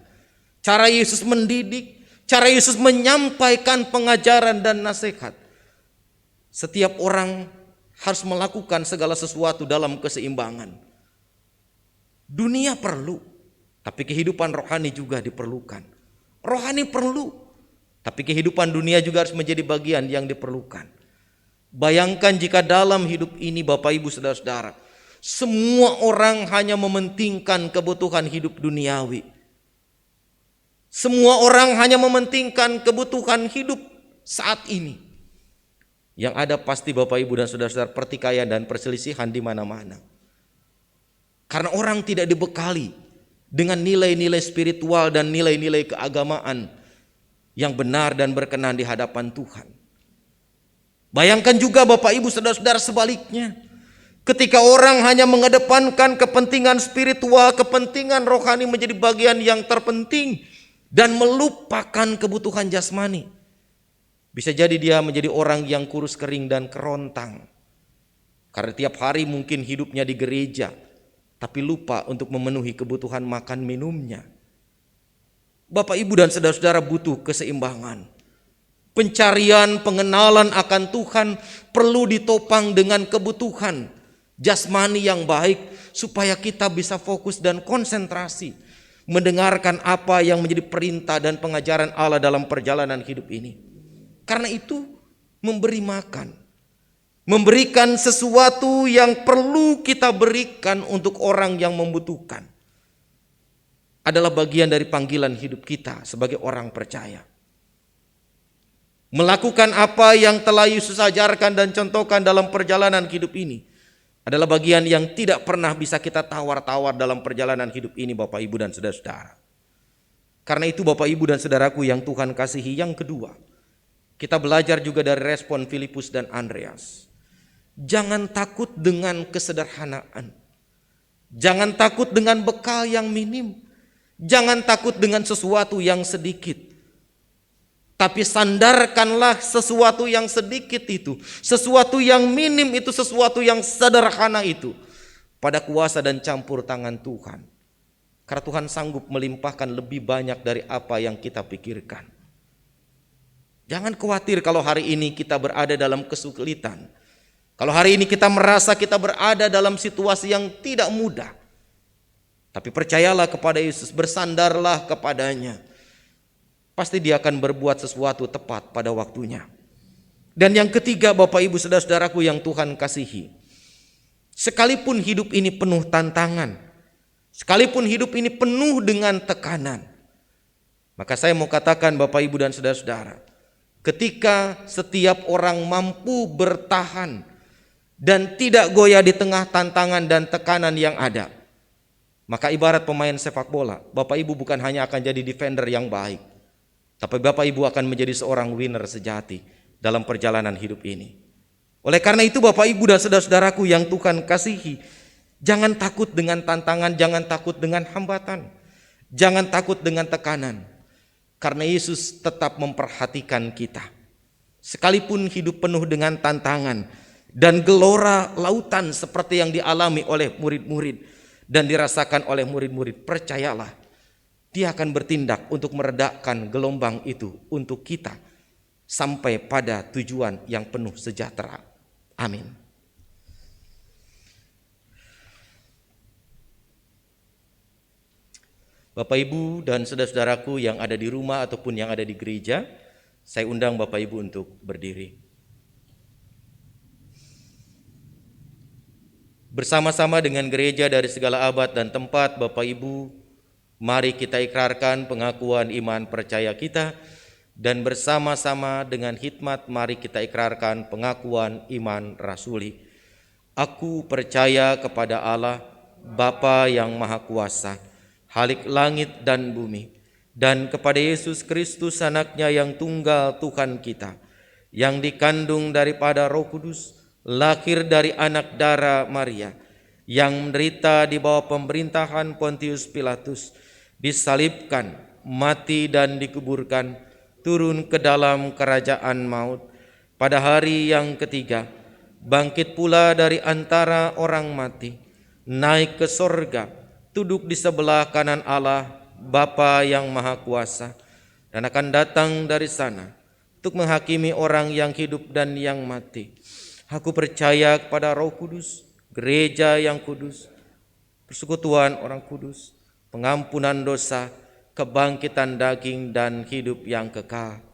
cara Yesus mendidik, cara Yesus menyampaikan pengajaran dan nasihat, setiap orang harus melakukan segala sesuatu dalam keseimbangan. Dunia perlu, tapi kehidupan rohani juga diperlukan. Rohani perlu, tapi kehidupan dunia juga harus menjadi bagian yang diperlukan. Bayangkan jika dalam hidup ini Bapak Ibu saudara-saudara, semua orang hanya mementingkan kebutuhan hidup duniawi. Semua orang hanya mementingkan kebutuhan hidup saat ini. Yang ada pasti Bapak Ibu dan saudara-saudara pertikaian dan perselisihan di mana-mana. Karena orang tidak dibekali dengan nilai-nilai spiritual dan nilai-nilai keagamaan yang benar dan berkenan di hadapan Tuhan. Bayangkan juga Bapak Ibu saudara-saudara sebaliknya. Ketika orang hanya mengedepankan kepentingan spiritual, kepentingan rohani menjadi bagian yang terpenting, dan melupakan kebutuhan jasmani. Bisa jadi dia menjadi orang yang kurus kering dan kerontang. Karena tiap hari mungkin hidupnya di gereja, tapi lupa untuk memenuhi kebutuhan makan minumnya. Bapak, Ibu, dan saudara-saudara butuh keseimbangan. Pencarian, pengenalan akan Tuhan perlu ditopang dengan kebutuhan jasmani yang baik, supaya kita bisa fokus dan konsentrasi mendengarkan apa yang menjadi perintah dan pengajaran Allah dalam perjalanan hidup ini. Karena itu memberi makan, memberikan sesuatu yang perlu kita berikan untuk orang yang membutuhkan adalah bagian dari panggilan hidup kita sebagai orang percaya. Melakukan apa yang telah Yesus ajarkan dan contohkan dalam perjalanan hidup ini adalah bagian yang tidak pernah bisa kita tawar-tawar dalam perjalanan hidup ini, Bapak, Ibu, dan saudara-saudara. Karena itu Bapak, Ibu, dan saudaraku yang Tuhan kasihi, yang kedua, kita belajar juga dari respon Filipus dan Andreas. Jangan takut dengan kesederhanaan. Jangan takut dengan bekal yang minim. Jangan takut dengan sesuatu yang sedikit. Tapi sandarkanlah sesuatu yang sedikit itu, sesuatu yang minim itu, sesuatu yang sederhana itu pada kuasa dan campur tangan Tuhan. Karena Tuhan sanggup melimpahkan lebih banyak dari apa yang kita pikirkan. Jangan khawatir kalau hari ini kita berada dalam kesulitan. Kalau hari ini kita merasa kita berada dalam situasi yang tidak mudah. Tapi percayalah kepada Yesus, bersandarlah kepadanya. Pasti dia akan berbuat sesuatu tepat pada waktunya. Dan yang ketiga, Bapak, Ibu, saudara-saudaraku yang Tuhan kasihi, sekalipun hidup ini penuh tantangan, sekalipun hidup ini penuh dengan tekanan, maka saya mau katakan, Bapak, Ibu, dan saudara-saudara, ketika setiap orang mampu bertahan dan tidak goyah di tengah tantangan dan tekanan yang ada, maka ibarat pemain sepak bola, Bapak, Ibu bukan hanya akan jadi defender yang baik, tapi Bapak, Ibu akan menjadi seorang winner sejati dalam perjalanan hidup ini. Oleh karena itu Bapak, Ibu, dan saudara-saudaraku yang Tuhan kasihi, jangan takut dengan tantangan, jangan takut dengan hambatan, jangan takut dengan tekanan. Karena Yesus tetap memperhatikan kita. Sekalipun hidup penuh dengan tantangan dan gelora lautan seperti yang dialami oleh murid-murid dan dirasakan oleh murid-murid, percayalah, Dia akan bertindak untuk meredakan gelombang itu untuk kita sampai pada tujuan yang penuh sejahtera. Amin. Bapak, Ibu, dan saudara-saudaraku yang ada di rumah ataupun yang ada di gereja, saya undang Bapak, Ibu untuk berdiri. Bersama-sama dengan gereja dari segala abad dan tempat, Bapak, Ibu, mari kita ikrarkan pengakuan iman percaya kita, dan bersama-sama dengan hikmat mari kita ikrarkan pengakuan iman rasuli. Aku percaya kepada Allah, Bapa yang Maha Kuasa, Khalik langit dan bumi, dan kepada Yesus Kristus anaknya yang tunggal Tuhan kita, yang dikandung daripada Roh Kudus, lahir dari anak darah Maria, yang menderita di bawah pemerintahan Pontius Pilatus, disalibkan, mati dan dikuburkan, turun ke dalam kerajaan maut, pada hari yang ketiga bangkit pula dari antara orang mati, naik ke sorga, duduk di sebelah kanan Allah Bapa yang Maha Kuasa, dan akan datang dari sana untuk menghakimi orang yang hidup dan yang mati. Aku percaya kepada Roh Kudus, gereja yang kudus, persekutuan orang kudus, pengampunan dosa, kebangkitan daging, dan hidup yang kekal.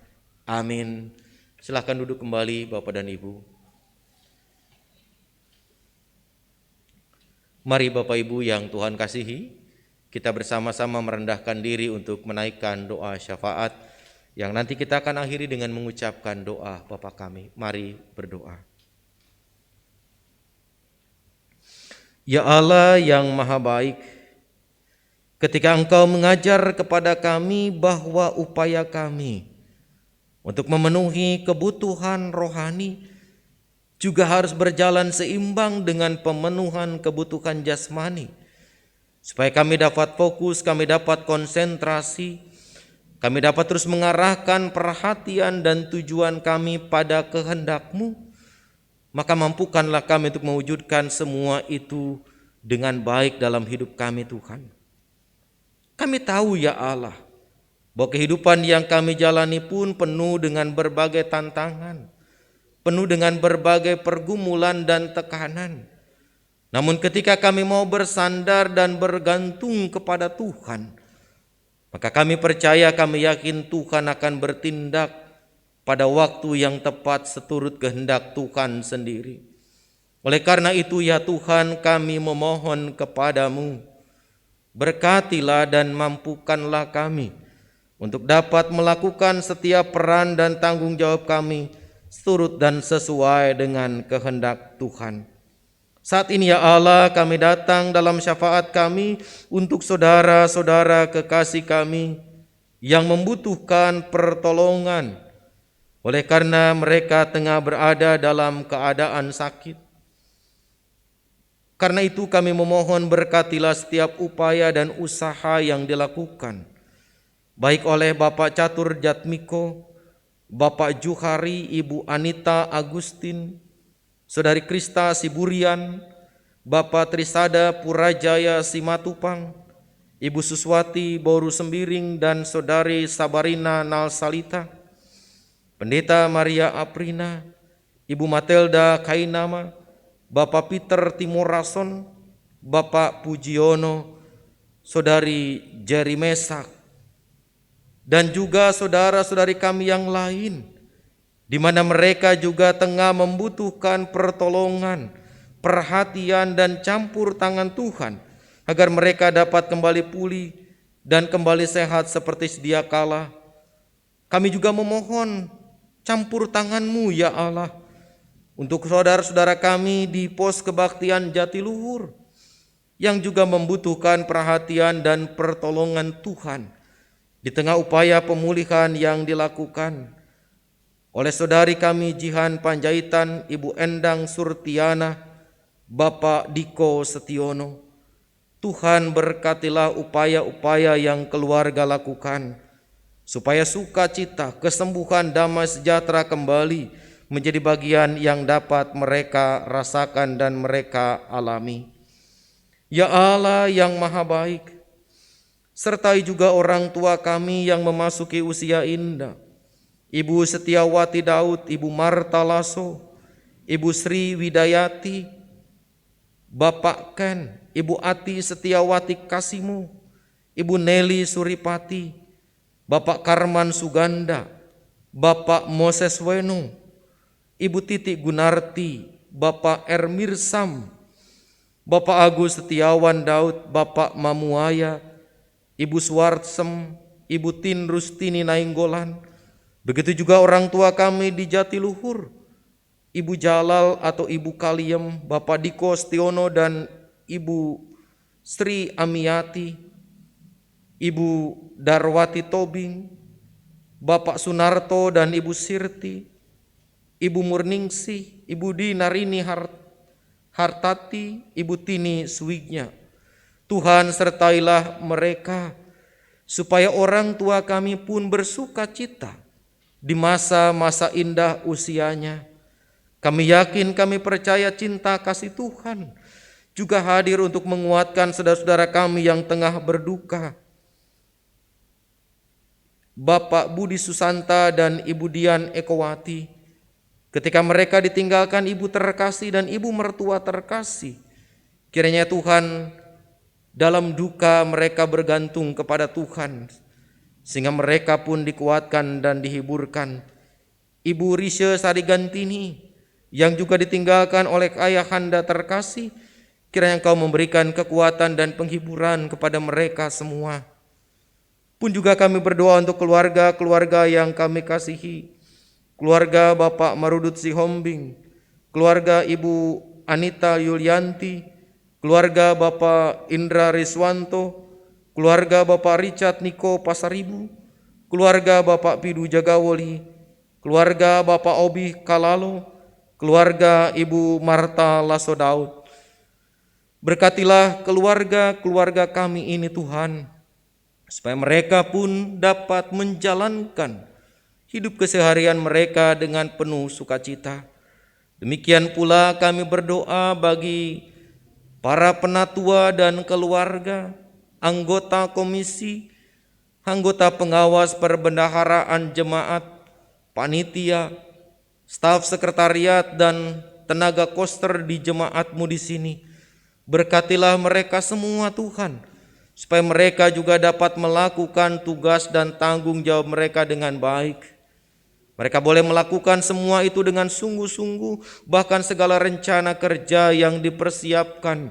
Amin. Silakan duduk kembali Bapak dan Ibu. Mari Bapak Ibu yang Tuhan kasihi, kita bersama-sama merendahkan diri untuk menaikkan doa syafaat yang nanti kita akan akhiri dengan mengucapkan doa Bapa kami. Mari berdoa. Ya Allah yang Maha Baik, ketika Engkau mengajar kepada kami bahwa upaya kami untuk memenuhi kebutuhan rohani juga harus berjalan seimbang dengan pemenuhan kebutuhan jasmani, supaya kami dapat fokus, kami dapat konsentrasi, kami dapat terus mengarahkan perhatian dan tujuan kami pada kehendak-Mu, maka mampukanlah kami untuk mewujudkan semua itu dengan baik dalam hidup kami Tuhan. Kami tahu ya Allah, bahwa kehidupan yang kami jalani pun penuh dengan berbagai tantangan, penuh dengan berbagai pergumulan dan tekanan. Namun ketika kami mau bersandar dan bergantung kepada Tuhan, maka kami percaya, kami yakin Tuhan akan bertindak pada waktu yang tepat seturut kehendak Tuhan sendiri. Oleh karena itu ya Tuhan, kami memohon kepadamu, berkatilah dan mampukanlah kami untuk dapat melakukan setiap peran dan tanggung jawab kami seturut dan sesuai dengan kehendak Tuhan. Saat ini ya Allah, kami datang dalam syafaat kami untuk saudara-saudara kekasih kami yang membutuhkan pertolongan oleh karena mereka tengah berada dalam keadaan sakit. Karena itu kami memohon berkatilah setiap upaya dan usaha yang dilakukan, baik oleh Bapak Catur Jatmiko, Bapak Juhari, Ibu Anita Agustin, Saudari Krista Siburian, Bapak Trisada Purajaya Simatupang, Ibu Suswati Boru Sembiring, dan Saudari Sabarina Nalsalita, Pendeta Maria Aprina, Ibu Matelda Kainama, Bapak Peter Timorason, Bapak Pujiono, Saudari Jerry Mesak, dan juga saudara-saudari kami yang lain, di mana mereka juga tengah membutuhkan pertolongan, perhatian, dan campur tangan Tuhan, agar mereka dapat kembali pulih dan kembali sehat seperti sedia kala. Kami juga memohon campur tangan-Mu ya Allah, untuk saudara-saudara kami di pos kebaktian Jatiluhur, yang juga membutuhkan perhatian dan pertolongan Tuhan, di tengah upaya pemulihan yang dilakukan oleh saudari kami Jihan Panjaitan, Ibu Endang Surtiana, Bapak Diko Setiono. Tuhan berkatilah upaya-upaya yang keluarga lakukan, supaya sukacita, kesembuhan, damai sejahtera kembali menjadi bagian yang dapat mereka rasakan dan mereka alami. Ya Allah yang maha baik, sertai juga orang tua kami yang memasuki usia indah, Ibu Setiawati Daud, Ibu Marta Lasso, Ibu Sri Widayati, Bapak Ken, Ibu Ati Setiawati Kasimu, Ibu Nelly Suripati, Bapak Karman Suganda, Bapak Moses Wenu, Ibu Titik Gunarti, Bapak Ermir Sam, Bapak Agus Setiawan Daud, Bapak Mamuaya, Ibu Suwartsem, Ibu Tin Rustini Nainggolan. Begitu juga orang tua kami di Jatiluhur, Ibu Jalal atau Ibu Kaliem, Bapak Diko Setiono dan Ibu Sri Amiati, Ibu Darwati Tobing, Bapak Sunarto dan Ibu Sirti, Ibu Murningsih, Ibu Dinarini Hartati, Ibu Tini Suwignya. Tuhan sertailah mereka, supaya orang tua kami pun bersuka cita di masa-masa indah usianya. Kami yakin, kami percaya cinta kasih Tuhan juga hadir untuk menguatkan saudara-saudara kami yang tengah berduka. Bapak Budi Susanta dan Ibu Dian Ekowati, ketika mereka ditinggalkan ibu terkasih dan ibu mertua terkasih, kiranya Tuhan dalam duka mereka bergantung kepada Tuhan, sehingga mereka pun dikuatkan dan dihiburkan. Ibu Risha Sarigantini yang juga ditinggalkan oleh ayahanda terkasih, kiranya Engkau memberikan kekuatan dan penghiburan kepada mereka semua. Pun juga kami berdoa untuk keluarga-keluarga yang kami kasihi, keluarga Bapak Marudut Sihombing, keluarga Ibu Anita Yulianti, keluarga Bapak Indra Riswanto, keluarga Bapak Richard Niko Pasaribu, keluarga Bapak Pidu Jagawoli, keluarga Bapak Obi Kalalo, keluarga Ibu Marta Lasso Daud. Berkatilah keluarga-keluarga kami ini Tuhan, supaya mereka pun dapat menjalankan hidup keseharian mereka dengan penuh sukacita. Demikian pula kami berdoa bagi para penatua dan keluarga, anggota komisi, anggota pengawas perbendaharaan jemaat, panitia, staf sekretariat dan tenaga koster di jemaatmu di sini. Berkatilah mereka semua Tuhan, supaya mereka juga dapat melakukan tugas dan tanggung jawab mereka dengan baik. Mereka boleh melakukan semua itu dengan sungguh-sungguh, bahkan segala rencana kerja yang dipersiapkan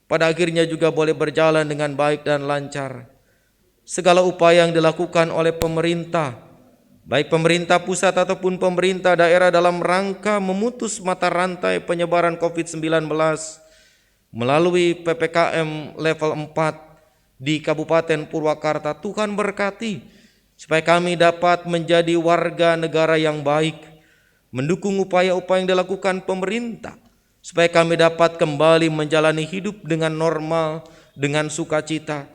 pada akhirnya juga boleh berjalan dengan baik dan lancar. Segala upaya yang dilakukan oleh pemerintah, baik pemerintah pusat ataupun pemerintah daerah dalam rangka memutus mata rantai penyebaran COVID-19 melalui PPKM level 4 di Kabupaten Purwakarta, Tuhan berkati supaya kami dapat menjadi warga negara yang baik, mendukung upaya-upaya yang dilakukan pemerintah, supaya kami dapat kembali menjalani hidup dengan normal, dengan sukacita.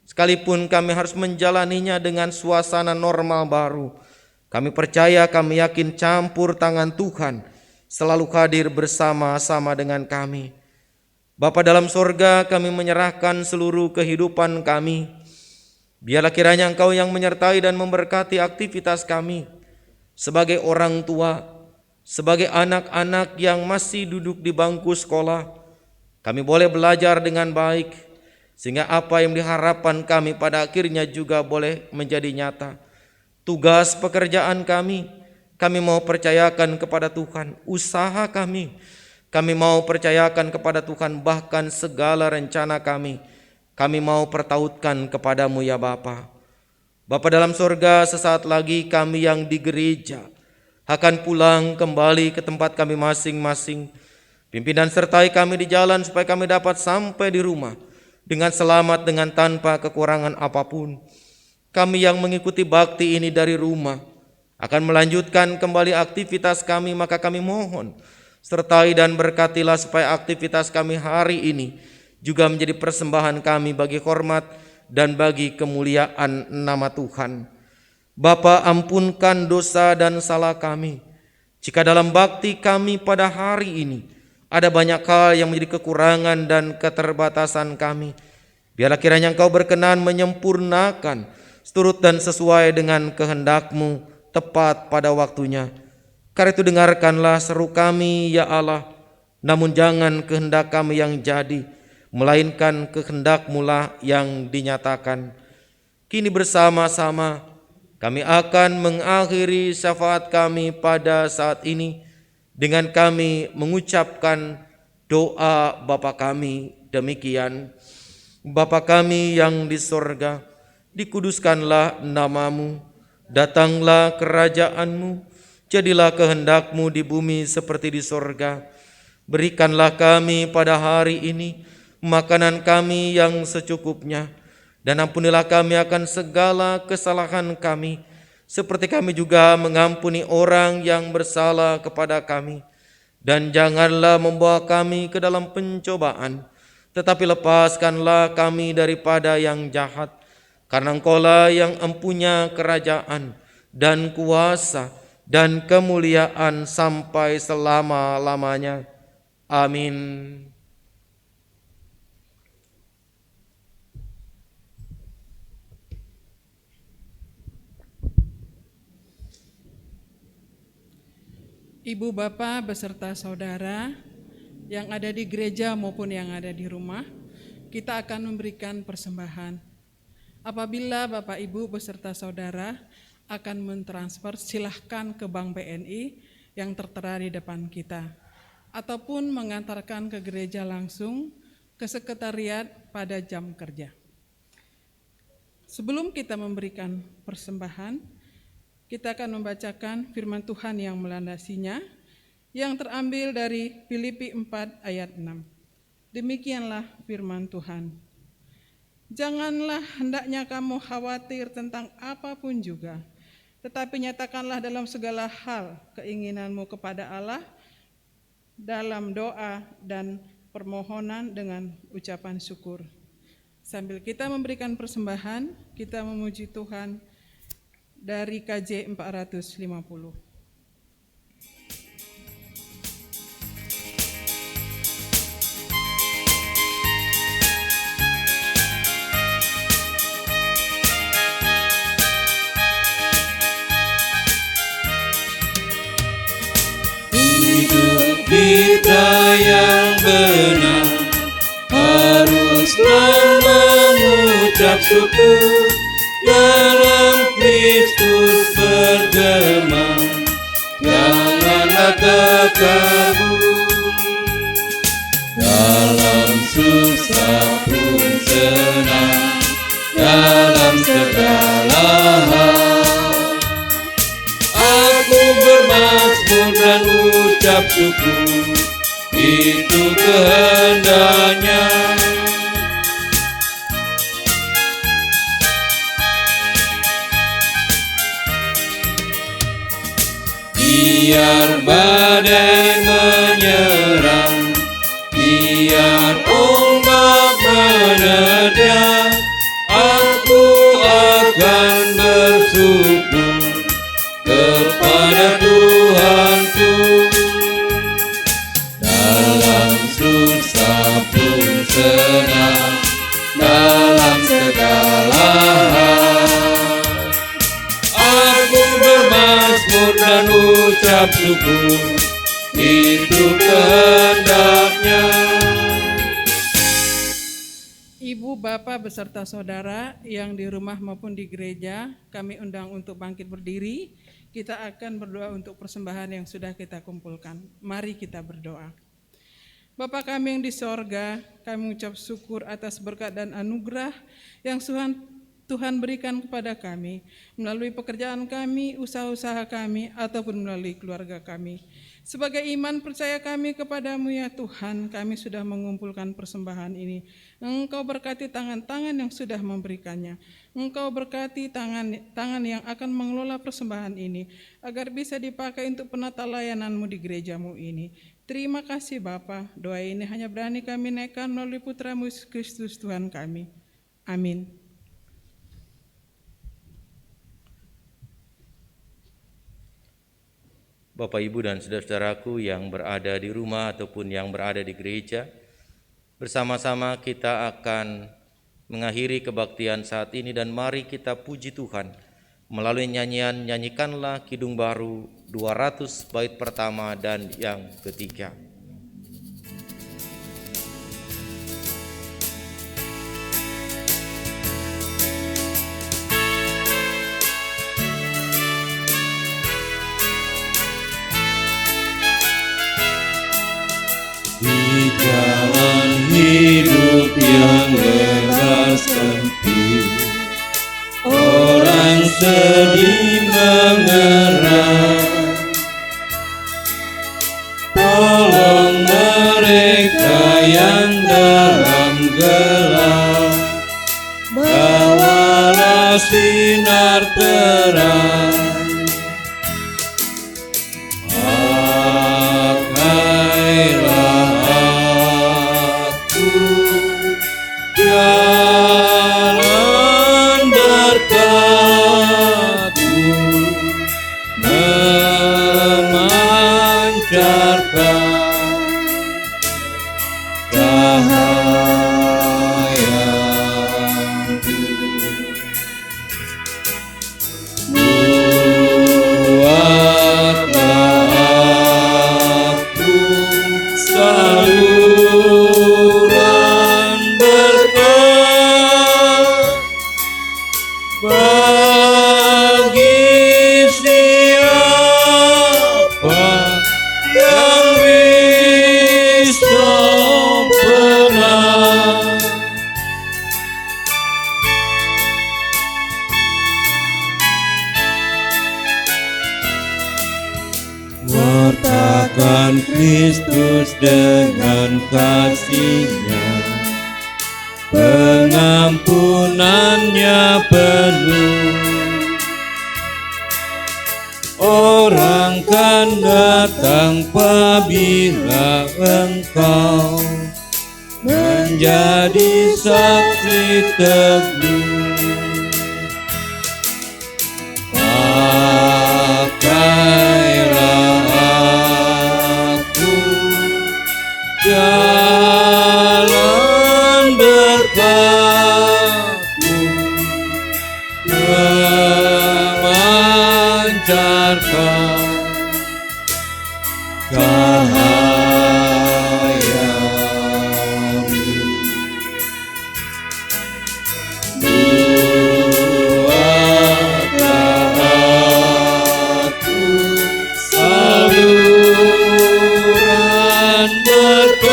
Sekalipun kami harus menjalaninya dengan suasana normal baru, kami percaya, kami yakin campur tangan Tuhan selalu hadir bersama-sama dengan kami. Bapa dalam sorga, kami menyerahkan seluruh kehidupan kami. Biarlah kiranya Engkau yang menyertai dan memberkati aktivitas kami sebagai orang tua, sebagai anak-anak yang masih duduk di bangku sekolah. Kami boleh belajar dengan baik, sehingga apa yang diharapkan kami pada akhirnya juga boleh menjadi nyata. Tugas pekerjaan kami mau percayakan kepada Tuhan. Usaha kami mau percayakan kepada Tuhan. Bahkan segala rencana kami mau pertautkan kepadamu ya Bapa. Bapa dalam sorga, sesaat lagi kami yang di gereja akan pulang kembali ke tempat kami masing-masing. Pimpin dan sertai kami di jalan supaya kami dapat sampai di rumah dengan selamat, dengan tanpa kekurangan apapun. Kami yang mengikuti bakti ini dari rumah akan melanjutkan kembali aktivitas kami, maka kami mohon sertai dan berkatilah supaya aktivitas kami hari ini juga menjadi persembahan kami bagi hormat dan bagi kemuliaan nama Tuhan. Bapa, ampunkan dosa dan salah kami. Jika dalam bakti kami pada hari ini ada banyak hal yang menjadi kekurangan dan keterbatasan kami, biarlah kiranya Engkau berkenan menyempurnakan seturut dan sesuai dengan kehendak-Mu tepat pada waktunya. Karena itu dengarkanlah seru kami ya Allah, namun jangan kehendak kami yang jadi, melainkan kehendak-Mu lah yang dinyatakan. Kini bersama-sama kami akan mengakhiri syafaat kami pada saat ini dengan kami mengucapkan doa Bapa kami demikian. Bapa kami yang di sorga, dikuduskanlah nama-Mu, datanglah kerajaan-Mu, jadilah kehendak-Mu di bumi seperti di sorga. Berikanlah kami pada hari ini makanan kami yang secukupnya, dan ampunilah kami akan segala kesalahan kami, seperti kami juga mengampuni orang yang bersalah kepada kami. Dan janganlah membawa kami ke dalam pencobaan, tetapi lepaskanlah kami daripada yang jahat, karena Engkau-lah yang empunya kerajaan dan kuasa dan kemuliaan sampai selama-lamanya. Amin. Ibu bapak beserta saudara yang ada di gereja maupun yang ada di rumah, kita akan memberikan persembahan. Apabila bapak ibu beserta saudara akan mentransfer, silahkan ke Bank BNI yang tertera di depan kita, ataupun mengantarkan ke gereja langsung ke sekretariat pada jam kerja. Sebelum kita memberikan persembahan, kita akan membacakan firman Tuhan yang melandasinya, yang terambil dari Filipi 4 ayat 6. Demikianlah firman Tuhan. Janganlah hendaknya kamu khawatir tentang apapun juga, tetapi nyatakanlah dalam segala hal keinginanmu kepada Allah dalam doa dan permohonan dengan ucapan syukur. Sambil kita memberikan persembahan, kita memuji Tuhan dari KJ 450. Hidup kita yang benar haruslah mengucap syukur, dalam Kristus bergema, janganlah terkabur. Dalam susah pun senang, dalam segala hal aku bermazmur dan ucap syukur, itu kehendaknya. Biar badai menyerang, biar ombak menerjang, aku akan bersyukur kepada Tuhanku. Dalam susah pun senang, dalam segala hal aku bermazmur dan ucap syukur, itu kehendaknya. Ibu, Bapak, beserta saudara yang di rumah maupun di gereja, kami undang untuk bangkit berdiri. Kita akan berdoa untuk persembahan yang sudah kita kumpulkan. Mari kita berdoa. Bapa kami yang di sorga, kami mengucap syukur atas berkat dan anugerah yang Tuhan berikan kepada kami melalui pekerjaan kami, usaha-usaha kami, ataupun melalui keluarga kami. Sebagai iman percaya kami kepadamu ya Tuhan, kami sudah mengumpulkan persembahan ini. Engkau berkati tangan-tangan yang sudah memberikannya. Engkau berkati tangan yang akan mengelola persembahan ini, agar bisa dipakai untuk penata layananmu di gerejamu ini. Terima kasih Bapa, doa ini hanya berani kami naikkan melalui Putramu Yesus Kristus Tuhan kami. Amin. Bapak, Ibu, dan saudara-saudaraku yang berada di rumah ataupun yang berada di gereja, bersama-sama kita akan mengakhiri kebaktian saat ini dan mari kita puji Tuhan melalui nyanyian Nyanyikanlah Kidung Baru 200 bait pertama dan yang ketiga. Di jalan hidup yang lebar sempit, orang sedih mengerang. Tolong mereka yang dalam gelap, bawalah sinar terang. Jalan berkatmu memancarkan cahayamu. Buatlah aku saluran bagi siapa yang bisa pernah wartakan Kristus dengan kasih-Nya, pengampunannya penuh. Orang kan datang apabila engkau menjadi saksi teguh. Pakailah aku jalan berkatmu, memancarkan cahayamu. Buatlah aku saluran berkat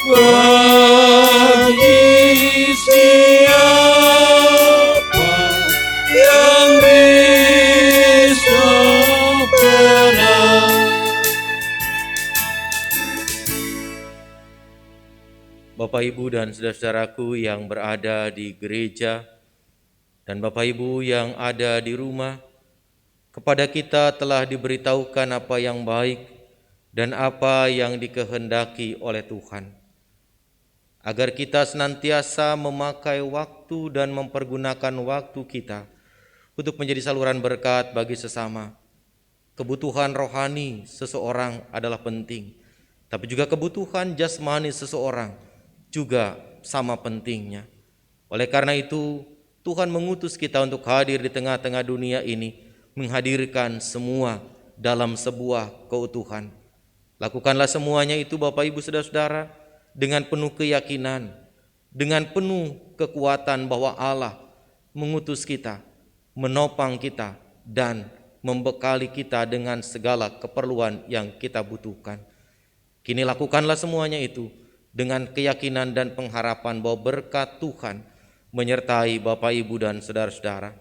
bagi siapa yang bisa benar. Bapak, Ibu, dan saudara-saudaraku yang berada di gereja, dan Bapak Ibu yang ada di rumah, kepada kita telah diberitahukan apa yang baik dan apa yang dikehendaki oleh Tuhan, agar kita senantiasa memakai waktu dan mempergunakan waktu kita untuk menjadi saluran berkat bagi sesama. Kebutuhan rohani seseorang adalah penting, tapi juga kebutuhan jasmani seseorang juga sama pentingnya. Oleh karena itu, Tuhan mengutus kita untuk hadir di tengah-tengah dunia ini, menghadirkan semua dalam sebuah keutuhan. Lakukanlah semuanya itu Bapak Ibu Saudara-saudara dengan penuh keyakinan, dengan penuh kekuatan bahwa Allah mengutus kita, menopang kita, dan membekali kita dengan segala keperluan yang kita butuhkan. Kini lakukanlah semuanya itu dengan keyakinan dan pengharapan bahwa berkat Tuhan menyertai Bapak Ibu dan saudara-saudara.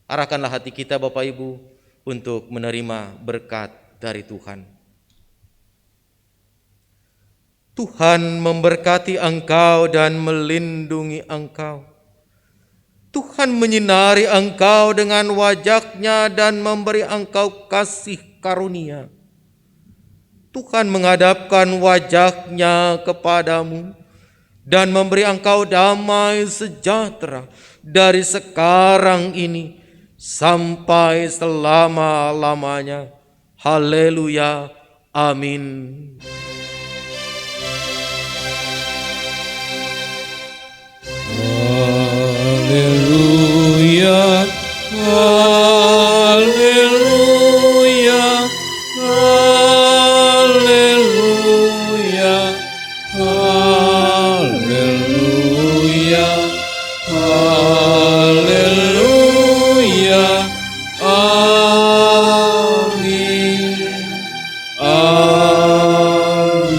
Arahkanlah hati kita Bapak Ibu untuk menerima berkat dari Tuhan. Tuhan memberkati engkau dan melindungi engkau. Tuhan menyinari engkau dengan wajah-Nya dan memberi engkau kasih karunia. Tuhan menghadapkan wajah-Nya kepadamu dan memberi engkau damai sejahtera dari sekarang ini sampai selama-lamanya. Haleluya. Amin. Haleluya, haleluya, haleluya, haleluya, haleluya, amin, amin,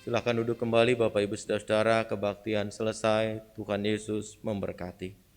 Silakan duduk kembali Bapak Ibu Saudara-saudara, kebaktian selesai. Tuhan Yesus memberkati.